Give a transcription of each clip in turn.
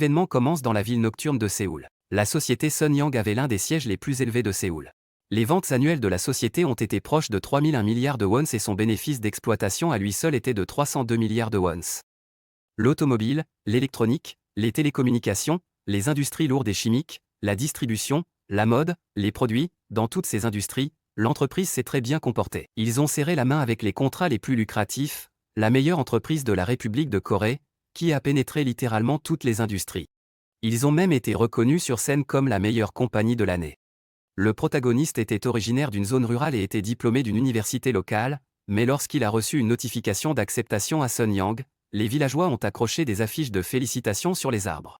L'événement commence dans la ville nocturne de Séoul. La société Sun Yang avait l'un des sièges les plus élevés de Séoul. Les ventes annuelles de la société ont été proches de 3001 milliards de wons et son bénéfice d'exploitation à lui seul était de 302 milliards de wons. L'automobile, l'électronique, les télécommunications, les industries lourdes et chimiques, la distribution, la mode, les produits, dans toutes ces industries, l'entreprise s'est très bien comportée. Ils ont serré la main avec les contrats les plus lucratifs, la meilleure entreprise de la République de Corée, qui a pénétré littéralement toutes les industries. Ils ont même été reconnus sur scène comme la meilleure compagnie de l'année. Le protagoniste était originaire d'une zone rurale et était diplômé d'une université locale, mais lorsqu'il a reçu une notification d'acceptation à Sun Yang, les villageois ont accroché des affiches de félicitations sur les arbres.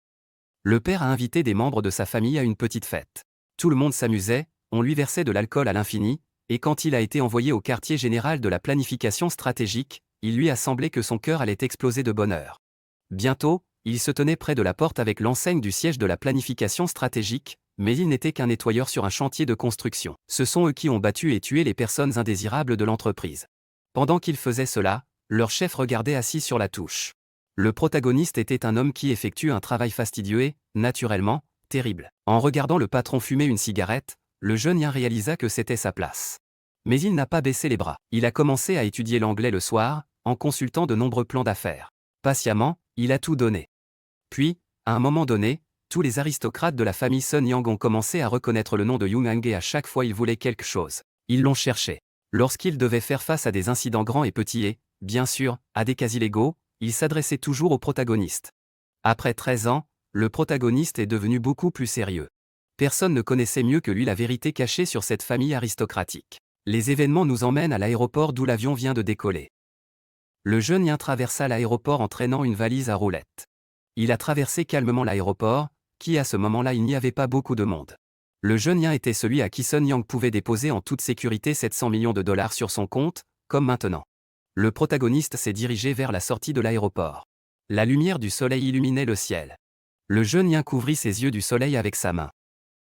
Le père a invité des membres de sa famille à une petite fête. Tout le monde s'amusait, on lui versait de l'alcool à l'infini, et quand il a été envoyé au quartier général de la planification stratégique, il lui a semblé que son cœur allait exploser de bonheur. Bientôt, il se tenait près de la porte avec l'enseigne du siège de la planification stratégique, mais il n'était qu'un nettoyeur sur un chantier de construction. Ce sont eux qui ont battu et tué les personnes indésirables de l'entreprise. Pendant qu'ils faisaient cela, leur chef regardait assis sur la touche. Le protagoniste était un homme qui effectue un travail fastidieux et, naturellement, terrible. En regardant le patron fumer une cigarette, le jeune Yin réalisa que c'était sa place. Mais il n'a pas baissé les bras. Il a commencé à étudier l'anglais le soir, en consultant de nombreux plans d'affaires. Patiemment, il a tout donné. Puis, à un moment donné, tous les aristocrates de la famille Sun Yang ont commencé à reconnaître le nom de Young Hang et à chaque fois ils voulaient quelque chose. Ils l'ont cherché. Lorsqu'ils devaient faire face à des incidents grands et petits et, bien sûr, à des cas illégaux, ils s'adressaient toujours au protagoniste. Après 13 ans, le protagoniste est devenu beaucoup plus sérieux. Personne ne connaissait mieux que lui la vérité cachée sur cette famille aristocratique. Les événements nous emmènent à l'aéroport d'où l'avion vient de décoller. Le jeune Yin traversa l'aéroport en traînant une valise à roulettes. Il a traversé calmement l'aéroport, qui à ce moment-là il n'y avait pas beaucoup de monde. Le jeune Yin était celui à qui Sun Yang pouvait déposer en toute sécurité 700 millions de dollars sur son compte, comme maintenant. Le protagoniste s'est dirigé vers la sortie de l'aéroport. La lumière du soleil illuminait le ciel. Le jeune Yin couvrit ses yeux du soleil avec sa main.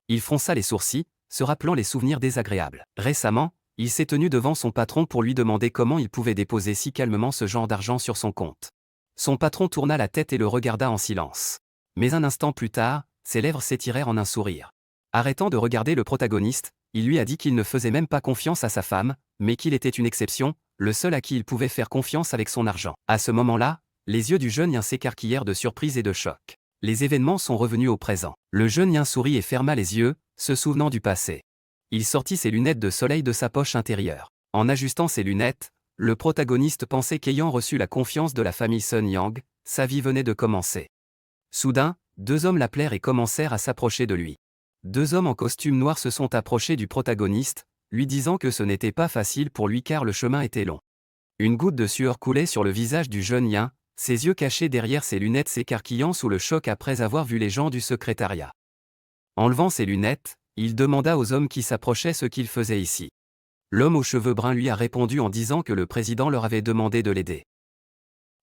Il fronça les sourcils, se rappelant les souvenirs désagréables. Récemment, il s'est tenu devant son patron pour lui demander comment il pouvait déposer si calmement ce genre d'argent sur son compte. Son patron tourna la tête et le regarda en silence. Mais un instant plus tard, ses lèvres s'étirèrent en un sourire. Arrêtant de regarder le protagoniste, il lui a dit qu'il ne faisait même pas confiance à sa femme, mais qu'il était une exception, le seul à qui il pouvait faire confiance avec son argent. À ce moment-là, les yeux du jeune Yin s'écarquillèrent de surprise et de choc. Les événements sont revenus au présent. Le jeune Yin sourit et ferma les yeux, se souvenant du passé. Il sortit ses lunettes de soleil de sa poche intérieure. En ajustant ses lunettes, le protagoniste pensait qu'ayant reçu la confiance de la famille Sun Yang, sa vie venait de commencer. Soudain, deux hommes l'appelèrent et commencèrent à s'approcher de lui. Deux hommes en costume noir se sont approchés du protagoniste, lui disant que ce n'était pas facile pour lui car le chemin était long. Une goutte de sueur coulait sur le visage du jeune Yin, ses yeux cachés derrière ses lunettes s'écarquillant sous le choc après avoir vu les gens du secrétariat. Enlevant ses lunettes, il demanda aux hommes qui s'approchaient ce qu'ils faisaient ici. L'homme aux cheveux bruns lui a répondu en disant que le président leur avait demandé de l'aider.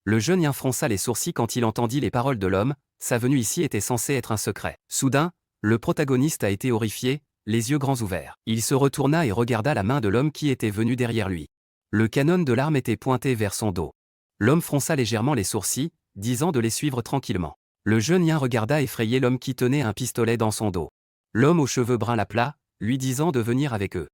Le jeune Yin fronça les sourcils quand il entendit les paroles de l'homme, sa venue ici était censée être un secret. Soudain, le protagoniste a été horrifié, les yeux grands ouverts. Il se retourna et regarda la main de l'homme qui était venu derrière lui. Le canon de l'arme était pointé vers son dos. L'homme fronça légèrement les sourcils, disant de les suivre tranquillement. Le jeune Yin regarda effrayé l'homme qui tenait un pistolet dans son dos. L'homme aux cheveux bruns l'appela, lui disant de venir avec eux.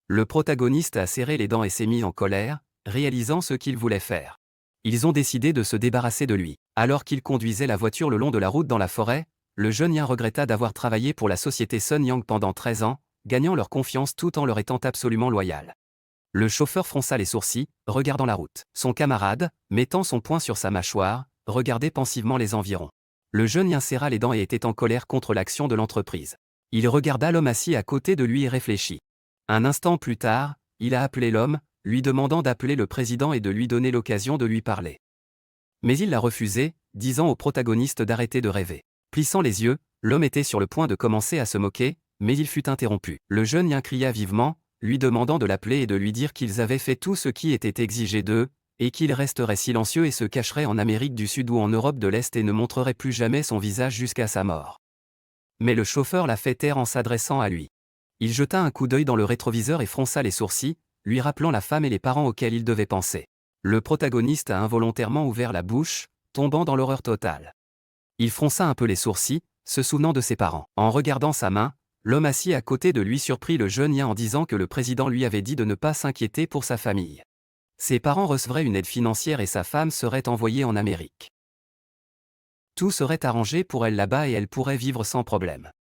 Le protagoniste a serré les dents et s'est mis en colère, réalisant ce qu'il voulait faire. Ils ont décidé de se débarrasser de lui. Alors qu'il conduisait la voiture le long de la route dans la forêt, le jeune Yin regretta d'avoir travaillé pour la société Sun Yang pendant 13 ans, gagnant leur confiance tout en leur étant absolument loyal. Le chauffeur fronça les sourcils, regardant la route. Son camarade, mettant son poing sur sa mâchoire, regardait pensivement les environs. Le jeune Yin serra les dents et était en colère contre l'action de l'entreprise. Il regarda l'homme assis à côté de lui et réfléchit. Un instant plus tard, il a appelé l'homme, lui demandant d'appeler le président et de lui donner l'occasion de lui parler. Mais il l'a refusé, disant au protagoniste d'arrêter de rêver. Plissant les yeux, l'homme était sur le point de commencer à se moquer, mais il fut interrompu. Le jeune Yin cria vivement, lui demandant de l'appeler et de lui dire qu'ils avaient fait tout ce qui était exigé d'eux, et qu'il resterait silencieux et se cacherait en Amérique du Sud ou en Europe de l'Est et ne montrerait plus jamais son visage jusqu'à sa mort. Mais le chauffeur l'a fait taire en s'adressant à lui. Il jeta un coup d'œil dans le rétroviseur et fronça les sourcils, lui rappelant la femme et les parents auxquels il devait penser. Le protagoniste a involontairement ouvert la bouche, tombant dans l'horreur totale. Il fronça un peu les sourcils, se souvenant de ses parents. En regardant sa main, l'homme assis à côté de lui surprit le jeune Yin en disant que le président lui avait dit de ne pas s'inquiéter pour sa famille. Ses parents recevraient une aide financière et sa femme serait envoyée en Amérique. Tout serait arrangé pour elle là-bas et elle pourrait vivre sans problème.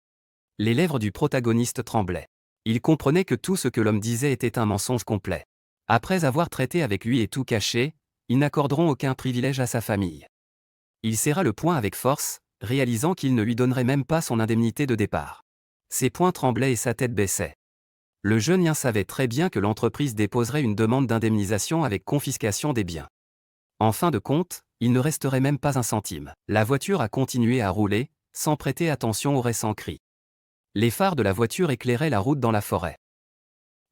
Les lèvres du protagoniste tremblaient. Il comprenait que tout ce que l'homme disait était un mensonge complet. Après avoir traité avec lui et tout caché, ils n'accorderont aucun privilège à sa famille. Il serra le poing avec force, réalisant qu'il ne lui donnerait même pas son indemnité de départ. Ses poings tremblaient et sa tête baissait. Le jeune Yin savait très bien que l'entreprise déposerait une demande d'indemnisation avec confiscation des biens. En fin de compte, il ne resterait même pas un centime. La voiture a continué à rouler, sans prêter attention aux récents cris. Les phares de la voiture éclairaient la route dans la forêt.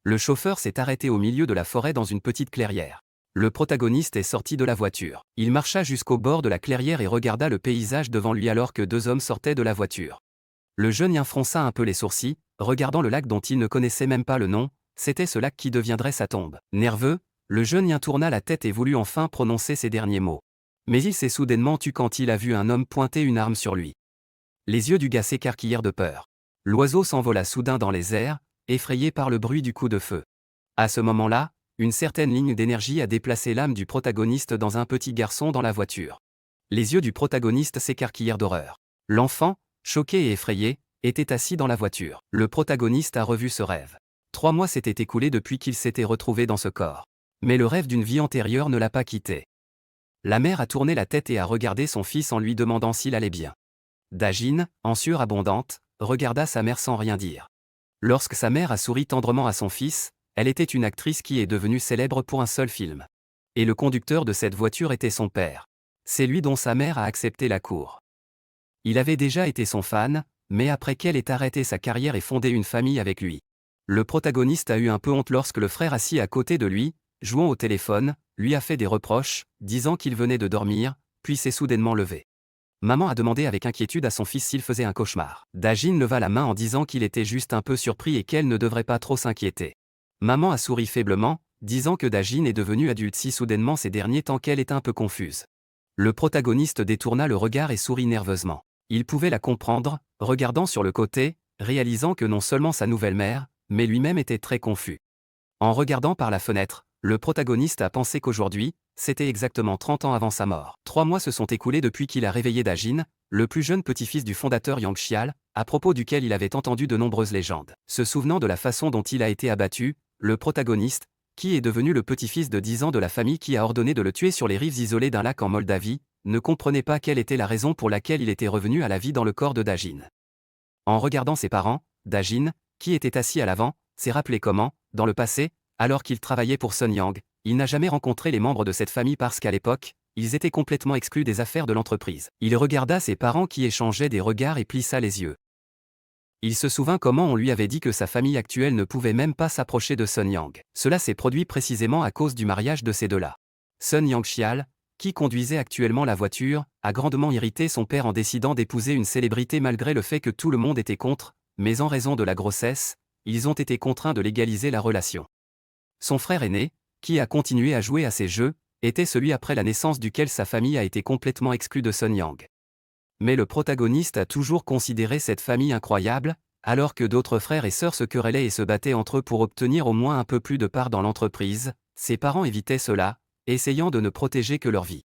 Le chauffeur s'est arrêté au milieu de la forêt dans une petite clairière. Le protagoniste est sorti de la voiture. Il marcha jusqu'au bord de la clairière et regarda le paysage devant lui alors que deux hommes sortaient de la voiture. Le jeune Yin fronça un peu les sourcils, regardant le lac dont il ne connaissait même pas le nom, c'était ce lac qui deviendrait sa tombe. Nerveux, le jeune Yin tourna la tête et voulut enfin prononcer ces derniers mots. Mais il s'est soudainement tu quand il a vu un homme pointer une arme sur lui. Les yeux du gars s'écarquillèrent de peur. L'oiseau s'envola soudain dans les airs, effrayé par le bruit du coup de feu. À ce moment-là, une certaine ligne d'énergie a déplacé l'âme du protagoniste dans un petit garçon dans la voiture. Les yeux du protagoniste s'écarquillèrent d'horreur. L'enfant, choqué et effrayé, était assis dans la voiture. Le protagoniste a revu ce rêve. 3 mois s'étaient écoulés depuis qu'il s'était retrouvé dans ce corps. Mais le rêve d'une vie antérieure ne l'a pas quitté. La mère a tourné la tête et a regardé son fils en lui demandant s'il allait bien. Dajin, en sueur abondante, regarda sa mère sans rien dire. Lorsque sa mère a souri tendrement à son fils, elle était une actrice qui est devenue célèbre pour un seul film. Et le conducteur de cette voiture était son père. C'est lui dont sa mère a accepté la cour. Il avait déjà été son fan, mais après qu'elle ait arrêté sa carrière et fondé une famille avec lui. Le protagoniste a eu un peu honte lorsque le frère assis à côté de lui, jouant au téléphone, lui a fait des reproches, disant qu'il venait de dormir, puis s'est soudainement levé. Maman a demandé avec inquiétude à son fils s'il faisait un cauchemar. Dajin leva la main en disant qu'il était juste un peu surpris et qu'elle ne devrait pas trop s'inquiéter. Maman a souri faiblement, disant que Dajin est devenu adulte si soudainement ces derniers temps qu'elle est un peu confuse. Le protagoniste détourna le regard et sourit nerveusement. Il pouvait la comprendre, regardant sur le côté, réalisant que non seulement sa nouvelle mère, mais lui-même était très confus. En regardant par la fenêtre, le protagoniste a pensé qu'aujourd'hui, c'était exactement 30 ans avant sa mort. 3 mois se sont écoulés depuis qu'il a réveillé Dajin, le plus jeune petit-fils du fondateur Yang Xial, à propos duquel il avait entendu de nombreuses légendes. Se souvenant de la façon dont il a été abattu, le protagoniste, qui est devenu le petit-fils de 10 ans de la famille qui a ordonné de le tuer sur les rives isolées d'un lac en Moldavie, ne comprenait pas quelle était la raison pour laquelle il était revenu à la vie dans le corps de Dajin. En regardant ses parents, Dajin, qui était assis à l'avant, s'est rappelé comment, dans le passé, alors qu'il travaillait pour Sun Yang, il n'a jamais rencontré les membres de cette famille parce qu'à l'époque, ils étaient complètement exclus des affaires de l'entreprise. Il regarda ses parents qui échangeaient des regards et plissa les yeux. Il se souvint comment on lui avait dit que sa famille actuelle ne pouvait même pas s'approcher de Sun Yang. Cela s'est produit précisément à cause du mariage de ces deux-là. Sun Yang Xial, qui conduisait actuellement la voiture, a grandement irrité son père en décidant d'épouser une célébrité malgré le fait que tout le monde était contre, mais en raison de la grossesse, ils ont été contraints de légaliser la relation. Son frère aîné, qui a continué à jouer à ces jeux, était celui après la naissance duquel sa famille a été complètement exclue de Sun Yang. Mais le protagoniste a toujours considéré cette famille incroyable, alors que d'autres frères et sœurs se querellaient et se battaient entre eux pour obtenir au moins un peu plus de part dans l'entreprise, ses parents évitaient cela, essayant de ne protéger que leur vie.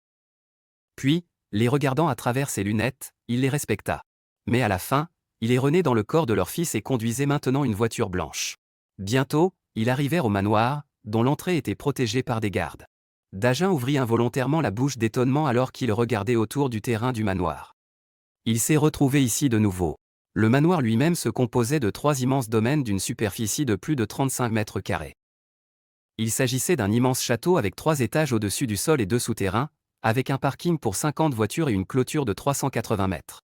Puis, les regardant à travers ses lunettes, il les respecta. Mais à la fin, il est rené dans le corps de leur fils et conduisait maintenant une voiture blanche. Bientôt, ils arrivèrent au manoir, dont l'entrée était protégée par des gardes. Dajin ouvrit involontairement la bouche d'étonnement alors qu'il regardait autour du terrain du manoir. Il s'est retrouvé ici de nouveau. Le manoir lui-même se composait de 3 immenses domaines d'une superficie de plus de 35 mètres carrés. Il s'agissait d'un immense château avec 3 étages au-dessus du sol et 2 souterrains, avec un parking pour 50 voitures et une clôture de 380 mètres.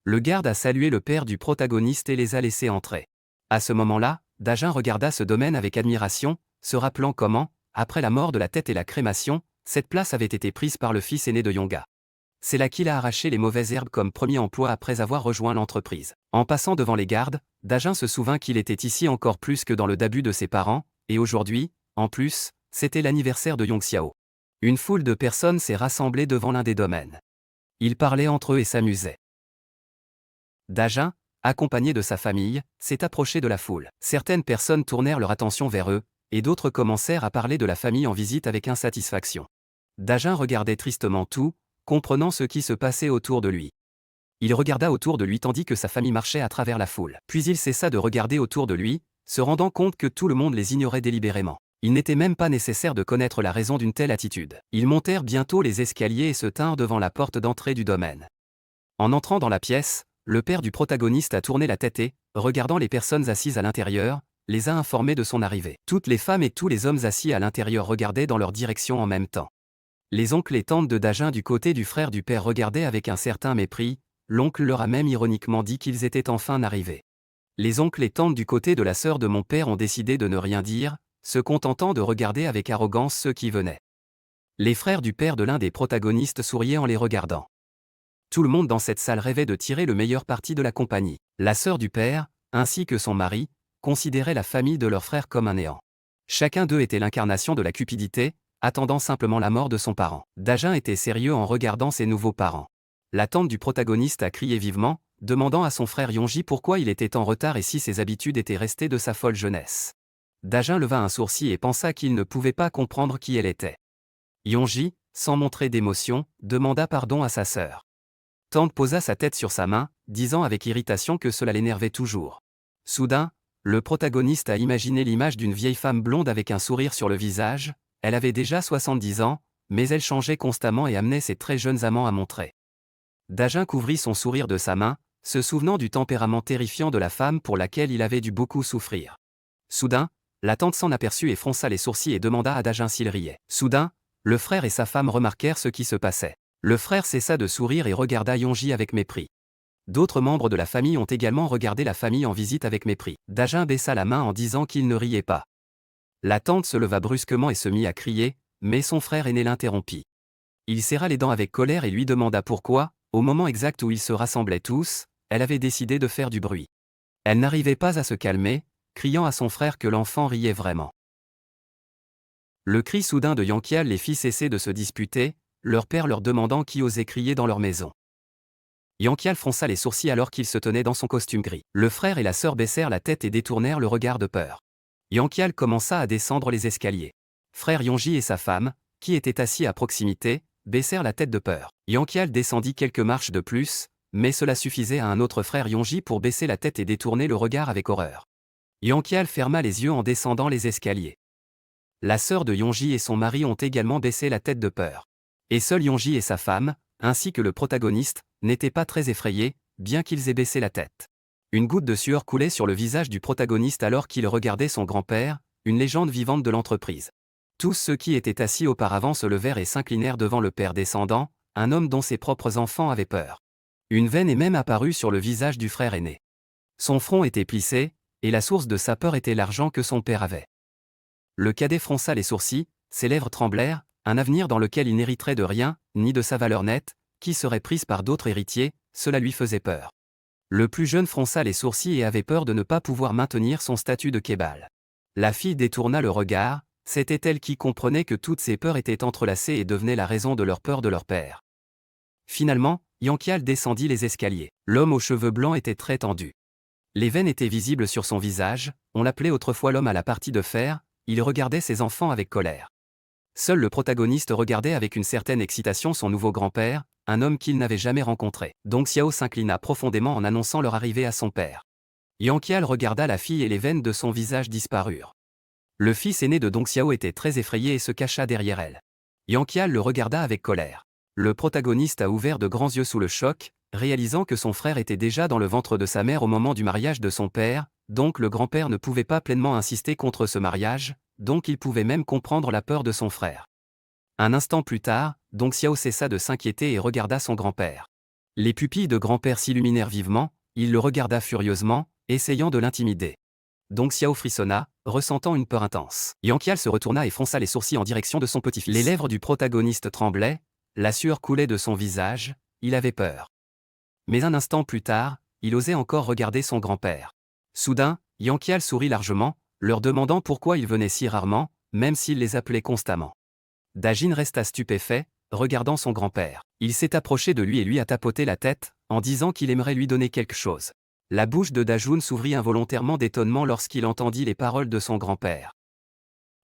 Le garde a salué le père du protagoniste et les a laissés entrer. À ce moment-là, Dajin regarda ce domaine avec admiration, se rappelant comment, après la mort de la tête et la crémation, cette place avait été prise par le fils aîné de Yonga. C'est là qu'il a arraché les mauvaises herbes comme premier emploi après avoir rejoint l'entreprise. En passant devant les gardes, Dajin se souvint qu'il était ici encore plus que dans le début de ses parents, et aujourd'hui, en plus, c'était l'anniversaire de Yong Xiao. Une foule de personnes s'est rassemblée devant l'un des domaines. Ils parlaient entre eux et s'amusaient. Dajin, accompagné de sa famille, s'est approché de la foule. Certaines personnes tournèrent leur attention vers eux, et d'autres commencèrent à parler de la famille en visite avec insatisfaction. Dajin regardait tristement tout, comprenant ce qui se passait autour de lui. Il regarda autour de lui tandis que sa famille marchait à travers la foule. Puis il cessa de regarder autour de lui, se rendant compte que tout le monde les ignorait délibérément. Il n'était même pas nécessaire de connaître la raison d'une telle attitude. Ils montèrent bientôt les escaliers et se tinrent devant la porte d'entrée du domaine. En entrant dans la pièce, le père du protagoniste a tourné la tête et, regardant les personnes assises à l'intérieur, les a informés de son arrivée. Toutes les femmes et tous les hommes assis à l'intérieur regardaient dans leur direction en même temps. Les oncles et tantes de Dajin du côté du frère du père regardaient avec un certain mépris, l'oncle leur a même ironiquement dit qu'ils étaient enfin arrivés. Les oncles et tantes du côté de la sœur de mon père ont décidé de ne rien dire, se contentant de regarder avec arrogance ceux qui venaient. Les frères du père de l'un des protagonistes souriaient en les regardant. Tout le monde dans cette salle rêvait de tirer le meilleur parti de la compagnie. La sœur du père, ainsi que son mari, considéraient la famille de leur frère comme un néant. Chacun d'eux était l'incarnation de la cupidité, attendant simplement la mort de son parent. Dajin était sérieux en regardant ses nouveaux parents. La tante du protagoniste a crié vivement, demandant à son frère Yonji pourquoi il était en retard et si ses habitudes étaient restées de sa folle jeunesse. Dajin leva un sourcil et pensa qu'il ne pouvait pas comprendre qui elle était. Yonji, sans montrer d'émotion, demanda pardon à sa sœur. Tante posa sa tête sur sa main, disant avec irritation que cela l'énervait toujours. Soudain, le protagoniste a imaginé l'image d'une vieille femme blonde avec un sourire sur le visage. Elle avait déjà 70 ans, mais elle changeait constamment et amenait ses très jeunes amants à montrer. Dajin couvrit son sourire de sa main, se souvenant du tempérament terrifiant de la femme pour laquelle il avait dû beaucoup souffrir. Soudain, la tante s'en aperçut et fronça les sourcils et demanda à Dajin s'il riait. Soudain, le frère et sa femme remarquèrent ce qui se passait. Le frère cessa de sourire et regarda Yonji avec mépris. D'autres membres de la famille ont également regardé la famille en visite avec mépris. Dajin baissa la main en disant qu'il ne riait pas. La tante se leva brusquement et se mit à crier, mais son frère aîné l'interrompit. Il serra les dents avec colère et lui demanda pourquoi, au moment exact où ils se rassemblaient tous, elle avait décidé de faire du bruit. Elle n'arrivait pas à se calmer, criant à son frère que l'enfant riait vraiment. Le cri soudain de Yankial les fit cesser de se disputer, leur père leur demandant qui osait crier dans leur maison. Yankial fronça les sourcils alors qu'il se tenait dans son costume gris. Le frère et la sœur baissèrent la tête et détournèrent le regard de peur. Yankial commença à descendre les escaliers. Frère Yonji et sa femme, qui étaient assis à proximité, baissèrent la tête de peur. Yankial descendit quelques marches de plus, mais cela suffisait à un autre frère Yonji pour baisser la tête et détourner le regard avec horreur. Yankial ferma les yeux en descendant les escaliers. La sœur de Yonji et son mari ont également baissé la tête de peur. Et seul Yonji et sa femme, ainsi que le protagoniste, n'étaient pas très effrayés, bien qu'ils aient baissé la tête. Une goutte de sueur coulait sur le visage du protagoniste alors qu'il regardait son grand-père, une légende vivante de l'entreprise. Tous ceux qui étaient assis auparavant se levèrent et s'inclinèrent devant le père descendant, un homme dont ses propres enfants avaient peur. Une veine est même apparue sur le visage du frère aîné. Son front était plissé, et la source de sa peur était l'argent que son père avait. Le cadet fronça les sourcils, ses lèvres tremblèrent, un avenir dans lequel il n'hériterait de rien, ni de sa valeur nette, qui serait prise par d'autres héritiers, cela lui faisait peur. Le plus jeune fronça les sourcils et avait peur de ne pas pouvoir maintenir son statut de Kébal. La fille détourna le regard, c'était elle qui comprenait que toutes ces peurs étaient entrelacées et devenaient la raison de leur peur de leur père. Finalement, Yankial descendit les escaliers. L'homme aux cheveux blancs était très tendu. Les veines étaient visibles sur son visage, on l'appelait autrefois l'homme à la partie de fer, il regardait ses enfants avec colère. Seul le protagoniste regardait avec une certaine excitation son nouveau grand-père, un homme qu'il n'avait jamais rencontré. Dong Xiao s'inclina profondément en annonçant leur arrivée à son père. Yankial regarda la fille et les veines de son visage disparurent. Le fils aîné de Dong Xiao était très effrayé et se cacha derrière elle. Yankial le regarda avec colère. Le protagoniste a ouvert de grands yeux sous le choc, réalisant que son frère était déjà dans le ventre de sa mère au moment du mariage de son père, donc le grand-père ne pouvait pas pleinement insister contre ce mariage, donc il pouvait même comprendre la peur de son frère. Un instant plus tard, Dong Xiao cessa de s'inquiéter et regarda son grand-père. Les pupilles de grand-père s'illuminèrent vivement, il le regarda furieusement, essayant de l'intimider. Dong Xiao frissonna, ressentant une peur intense. Yankial se retourna et fronça les sourcils en direction de son petit-fils. Les lèvres du protagoniste tremblaient, la sueur coulait de son visage, il avait peur. Mais un instant plus tard, il osait encore regarder son grand-père. Soudain, Yankial sourit largement, leur demandant pourquoi ils venaient si rarement, même s'il les appelait constamment. Dajin resta stupéfait, regardant son grand-père. Il s'est approché de lui et lui a tapoté la tête, en disant qu'il aimerait lui donner quelque chose. La bouche de Dajun s'ouvrit involontairement d'étonnement lorsqu'il entendit les paroles de son grand-père.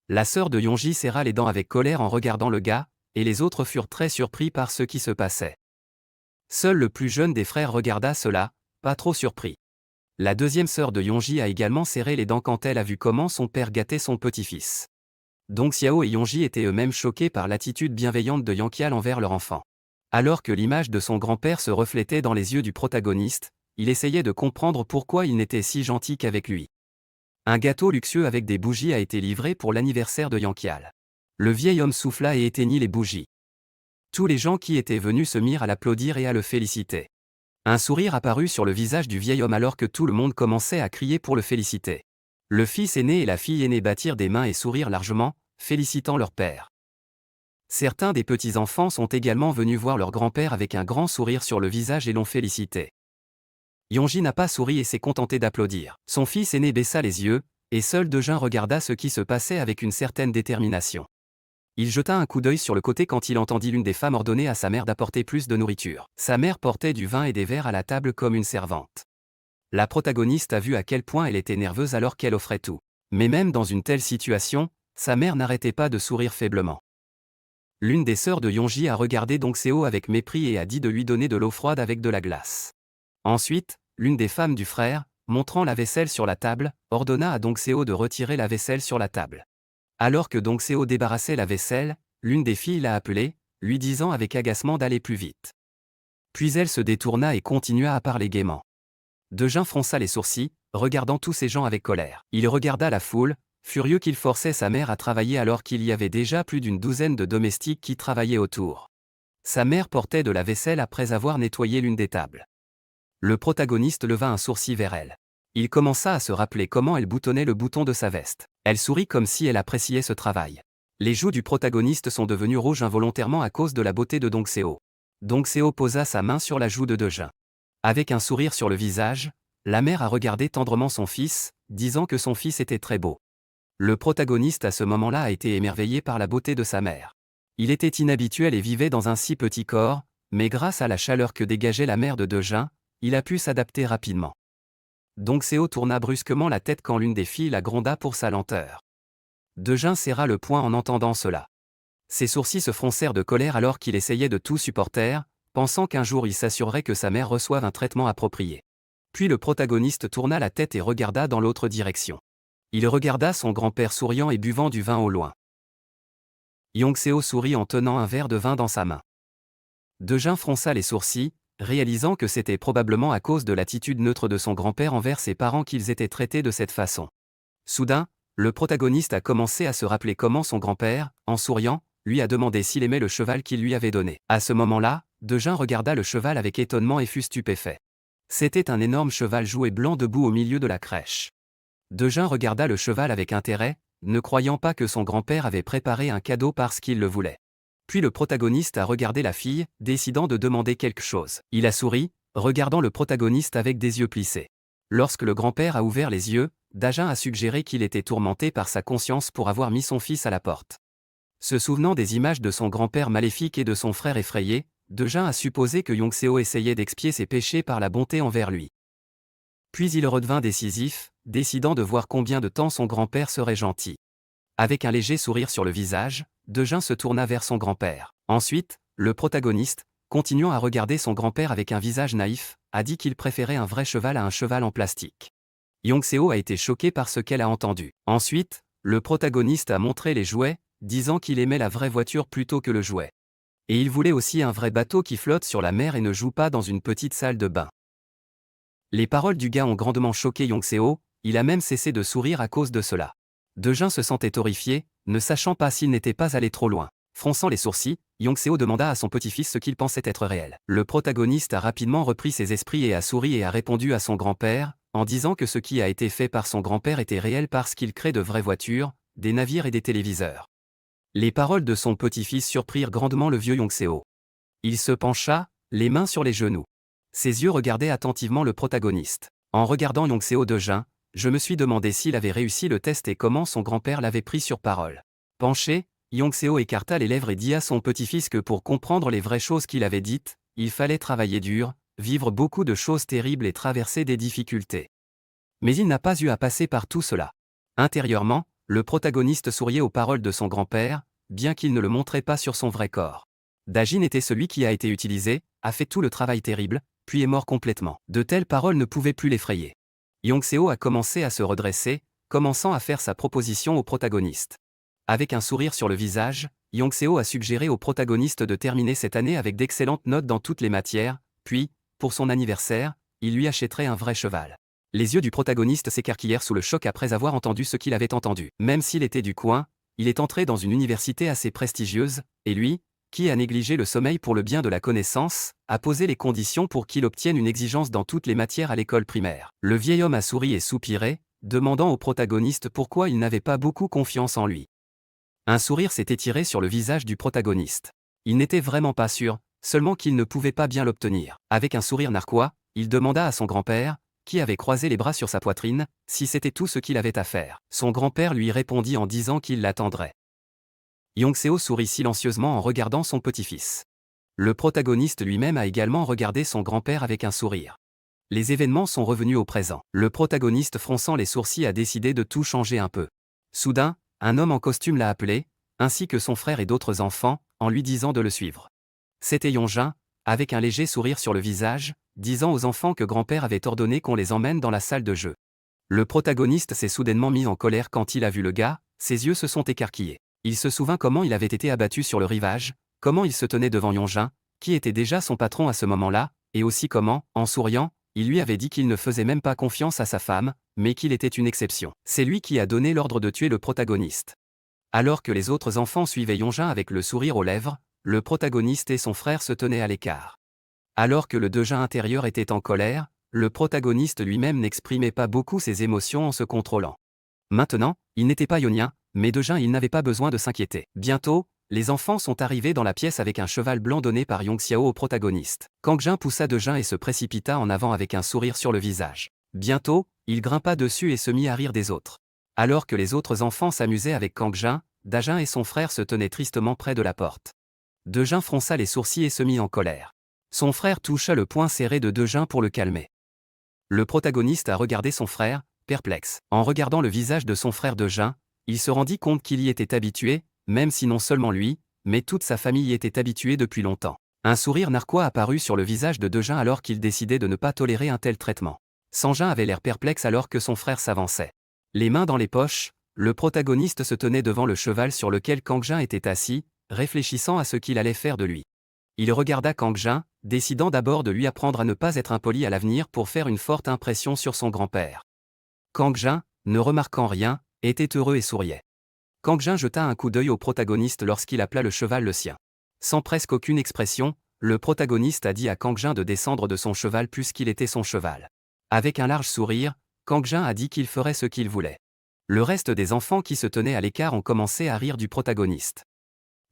La sœur de Yonji serra les dents avec colère en regardant le gars, et les autres furent très surpris par ce qui se passait. Seul le plus jeune des frères regarda cela, pas trop surpris. La deuxième sœur de Yonji a également serré les dents quand elle a vu comment son père gâtait son petit-fils. Dong Xiao et Yonji étaient eux-mêmes choqués par l'attitude bienveillante de Yanqial envers leur enfant. Alors que l'image de son grand-père se reflétait dans les yeux du protagoniste, il essayait de comprendre pourquoi il n'était si gentil qu'avec lui. Un gâteau luxueux avec des bougies a été livré pour l'anniversaire de Yanqial. Le vieil homme souffla et éteignit les bougies. Tous les gens qui étaient venus se mirent à l'applaudir et à le féliciter. Un sourire apparut sur le visage du vieil homme alors que tout le monde commençait à crier pour le féliciter. Le fils aîné et la fille aînée battirent des mains et sourirent largement, félicitant leur père. Certains des petits-enfants sont également venus voir leur grand-père avec un grand sourire sur le visage et l'ont félicité. Yonji n'a pas souri et s'est contenté d'applaudir. Son fils aîné baissa les yeux, et seul Dejun regarda ce qui se passait avec une certaine détermination. Il jeta un coup d'œil sur le côté quand il entendit l'une des femmes ordonner à sa mère d'apporter plus de nourriture. Sa mère portait du vin et des verres à la table comme une servante. La protagoniste a vu à quel point elle était nerveuse alors qu'elle offrait tout. Mais même dans une telle situation, sa mère n'arrêtait pas de sourire faiblement. L'une des sœurs de Yonji a regardé Dong Seo avec mépris et a dit de lui donner de l'eau froide avec de la glace. Ensuite, l'une des femmes du frère, montrant la vaisselle sur la table, ordonna à Dong Seo de retirer la vaisselle sur la table. Alors que Dong Seo débarrassait la vaisselle, l'une des filles l'a appelé, lui disant avec agacement d'aller plus vite. Puis elle se détourna et continua à parler gaiement. Dejun fronça les sourcils, regardant tous ces gens avec colère. Il regarda la foule, furieux qu'il forçait sa mère à travailler alors qu'il y avait déjà plus d'une douzaine de domestiques qui travaillaient autour. Sa mère portait de la vaisselle après avoir nettoyé l'une des tables. Le protagoniste leva un sourcil vers elle. Il commença à se rappeler comment elle boutonnait le bouton de sa veste. Elle sourit comme si elle appréciait ce travail. Les joues du protagoniste sont devenues rouges involontairement à cause de la beauté de Dong Seo. Dong Seo posa sa main sur la joue de Dejun. Avec un sourire sur le visage, la mère a regardé tendrement son fils, disant que son fils était très beau. Le protagoniste à ce moment-là a été émerveillé par la beauté de sa mère. Il était inhabituel et vivait dans un si petit corps, mais grâce à la chaleur que dégageait la mère de Dejun, il a pu s'adapter rapidement. Dong Seo tourna brusquement la tête quand l'une des filles la gronda pour sa lenteur. Dejun serra le poing en entendant cela. Ses sourcils se froncèrent de colère alors qu'il essayait de tout supporter, pensant qu'un jour il s'assurerait que sa mère reçoive un traitement approprié. Puis le protagoniste tourna la tête et regarda dans l'autre direction. Il regarda son grand-père souriant et buvant du vin au loin. Yongseo sourit en tenant un verre de vin dans sa main. Dejun fronça les sourcils, réalisant que c'était probablement à cause de l'attitude neutre de son grand-père envers ses parents qu'ils étaient traités de cette façon. Soudain, le protagoniste a commencé à se rappeler comment son grand-père, en souriant, lui a demandé s'il aimait le cheval qu'il lui avait donné. À ce moment-là, Dejun regarda le cheval avec étonnement et fut stupéfait. C'était un énorme cheval jouet blanc debout au milieu de la crèche. Dejun regarda le cheval avec intérêt, ne croyant pas que son grand-père avait préparé un cadeau parce qu'il le voulait. Puis le protagoniste a regardé la fille, décidant de demander quelque chose. Il a souri, regardant le protagoniste avec des yeux plissés. Lorsque le grand-père a ouvert les yeux, Dajun a suggéré qu'il était tourmenté par sa conscience pour avoir mis son fils à la porte. Se souvenant des images de son grand-père maléfique et de son frère effrayé, Dejun a supposé que Yongseo essayait d'expier ses péchés par la bonté envers lui. Puis il redevint décisif, décidant de voir combien de temps son grand-père serait gentil. Avec un léger sourire sur le visage, Dejun se tourna vers son grand-père. Ensuite, le protagoniste, continuant à regarder son grand-père avec un visage naïf, a dit qu'il préférait un vrai cheval à un cheval en plastique. Yongseo a été choqué par ce qu'elle a entendu. Ensuite, le protagoniste a montré les jouets, disant qu'il aimait la vraie voiture plutôt que le jouet. Et il voulait aussi un vrai bateau qui flotte sur la mer et ne joue pas dans une petite salle de bain. Les paroles du gars ont grandement choqué Yongseo, il a même cessé de sourire à cause de cela. Dejun se sentait horrifié, ne sachant pas s'il n'était pas allé trop loin. Fronçant les sourcils, Yongseo demanda à son petit-fils ce qu'il pensait être réel. Le protagoniste a rapidement repris ses esprits et a souri et a répondu à son grand-père, en disant que ce qui a été fait par son grand-père était réel parce qu'il crée de vraies voitures, des navires et des téléviseurs. Les paroles de son petit-fils surprirent grandement le vieux Yongseo. Il se pencha, les mains sur les genoux. Ses yeux regardaient attentivement le protagoniste. En regardant Yongseo Dejun, je me suis demandé s'il avait réussi le test et comment son grand-père l'avait pris sur parole. Penché, Yongseo écarta les lèvres et dit à son petit-fils que pour comprendre les vraies choses qu'il avait dites, il fallait travailler dur, vivre beaucoup de choses terribles et traverser des difficultés. Mais il n'a pas eu à passer par tout cela. Intérieurement, le protagoniste souriait aux paroles de son grand-père, bien qu'il ne le montrait pas sur son vrai corps. Dajin était celui qui a été utilisé, a fait tout le travail terrible, puis est mort complètement. De telles paroles ne pouvaient plus l'effrayer. Yongseo a commencé à se redresser, commençant à faire sa proposition au protagoniste. Avec un sourire sur le visage, Yongseo a suggéré au protagoniste de terminer cette année avec d'excellentes notes dans toutes les matières, puis, pour son anniversaire, il lui achèterait un vrai cheval. Les yeux du protagoniste s'écarquillèrent sous le choc après avoir entendu ce qu'il avait entendu. Même s'il était du coin, il est entré dans une université assez prestigieuse, et lui, qui a négligé le sommeil pour le bien de la connaissance, a posé les conditions pour qu'il obtienne une exigence dans toutes les matières à l'école primaire. Le vieil homme a souri et soupiré, demandant au protagoniste pourquoi il n'avait pas beaucoup confiance en lui. Un sourire s'est étiré sur le visage du protagoniste. Il n'était vraiment pas sûr, seulement qu'il ne pouvait pas bien l'obtenir. Avec un sourire narquois, il demanda à son grand-père, qui avait croisé les bras sur sa poitrine, si c'était tout ce qu'il avait à faire. Son grand-père lui répondit en disant qu'il l'attendrait. Yongseo sourit silencieusement en regardant son petit-fils. Le protagoniste lui-même a également regardé son grand-père avec un sourire. Les événements sont revenus au présent. Le protagoniste fronçant les sourcils a décidé de tout changer un peu. Soudain, un homme en costume l'a appelé, ainsi que son frère et d'autres enfants, en lui disant de le suivre. C'était Yonjin, avec un léger sourire sur le visage, disant aux enfants que grand-père avait ordonné qu'on les emmène dans la salle de jeu. Le protagoniste s'est soudainement mis en colère quand il a vu le gars, ses yeux se sont écarquillés. Il se souvint comment il avait été abattu sur le rivage, comment il se tenait devant Yonjin, qui était déjà son patron à ce moment-là, et aussi comment, en souriant, il lui avait dit qu'il ne faisait même pas confiance à sa femme, mais qu'il était une exception. C'est lui qui a donné l'ordre de tuer le protagoniste. Alors que les autres enfants suivaient Yonjin avec le sourire aux lèvres, le protagoniste et son frère se tenaient à l'écart. Alors que le Dejin intérieur était en colère, le protagoniste lui-même n'exprimait pas beaucoup ses émotions en se contrôlant. Maintenant, il n'était pas ionien, mais Dejin il n'avait pas besoin de s'inquiéter. Bientôt, les enfants sont arrivés dans la pièce avec un cheval blanc donné par Yongxiao au protagoniste. Kangjin poussa Dejin et se précipita en avant avec un sourire sur le visage. Bientôt, il grimpa dessus et se mit à rire des autres. Alors que les autres enfants s'amusaient avec Kangjin, Dajin et son frère se tenaient tristement près de la porte. Dejin fronça les sourcils et se mit en colère. Son frère toucha le poing serré de Dejin pour le calmer. Le protagoniste a regardé son frère, perplexe. En regardant le visage de son frère Dejin, il se rendit compte qu'il y était habitué, même si non seulement lui, mais toute sa famille y était habituée depuis longtemps. Un sourire narquois apparut sur le visage de Dejin alors qu'il décidait de ne pas tolérer un tel traitement. Sanjin avait l'air perplexe alors que son frère s'avançait. Les mains dans les poches, le protagoniste se tenait devant le cheval sur lequel Kangjin était assis, réfléchissant à ce qu'il allait faire de lui. Il regarda Kangjin, décidant d'abord de lui apprendre à ne pas être impoli à l'avenir pour faire une forte impression sur son grand-père. Kangjin, ne remarquant rien, était heureux et souriait. Kangjin jeta un coup d'œil au protagoniste lorsqu'il appela le cheval le sien. Sans presque aucune expression, le protagoniste a dit à Kangjin de descendre de son cheval puisqu'il était son cheval. Avec un large sourire, Kangjin a dit qu'il ferait ce qu'il voulait. Le reste des enfants qui se tenaient à l'écart ont commencé à rire du protagoniste.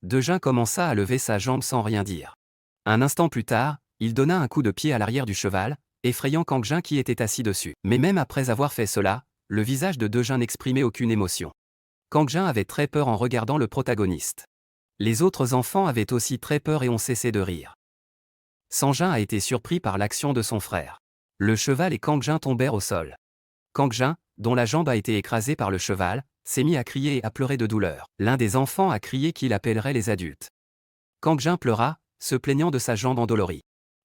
Dejin commença à lever sa jambe sans rien dire. Un instant plus tard, il donna un coup de pied à l'arrière du cheval, effrayant Kangjin qui était assis dessus. Mais même après avoir fait cela, le visage de Dejin n'exprimait aucune émotion. Kangjin avait très peur en regardant le protagoniste. Les autres enfants avaient aussi très peur et ont cessé de rire. Sanjin a été surpris par l'action de son frère. Le cheval et Kangjin tombèrent au sol. Kangjin, dont la jambe a été écrasée par le cheval, s'est mis à crier et à pleurer de douleur. L'un des enfants a crié qu'il appellerait les adultes. Kangjin pleura, se plaignant de sa jambe endolorie.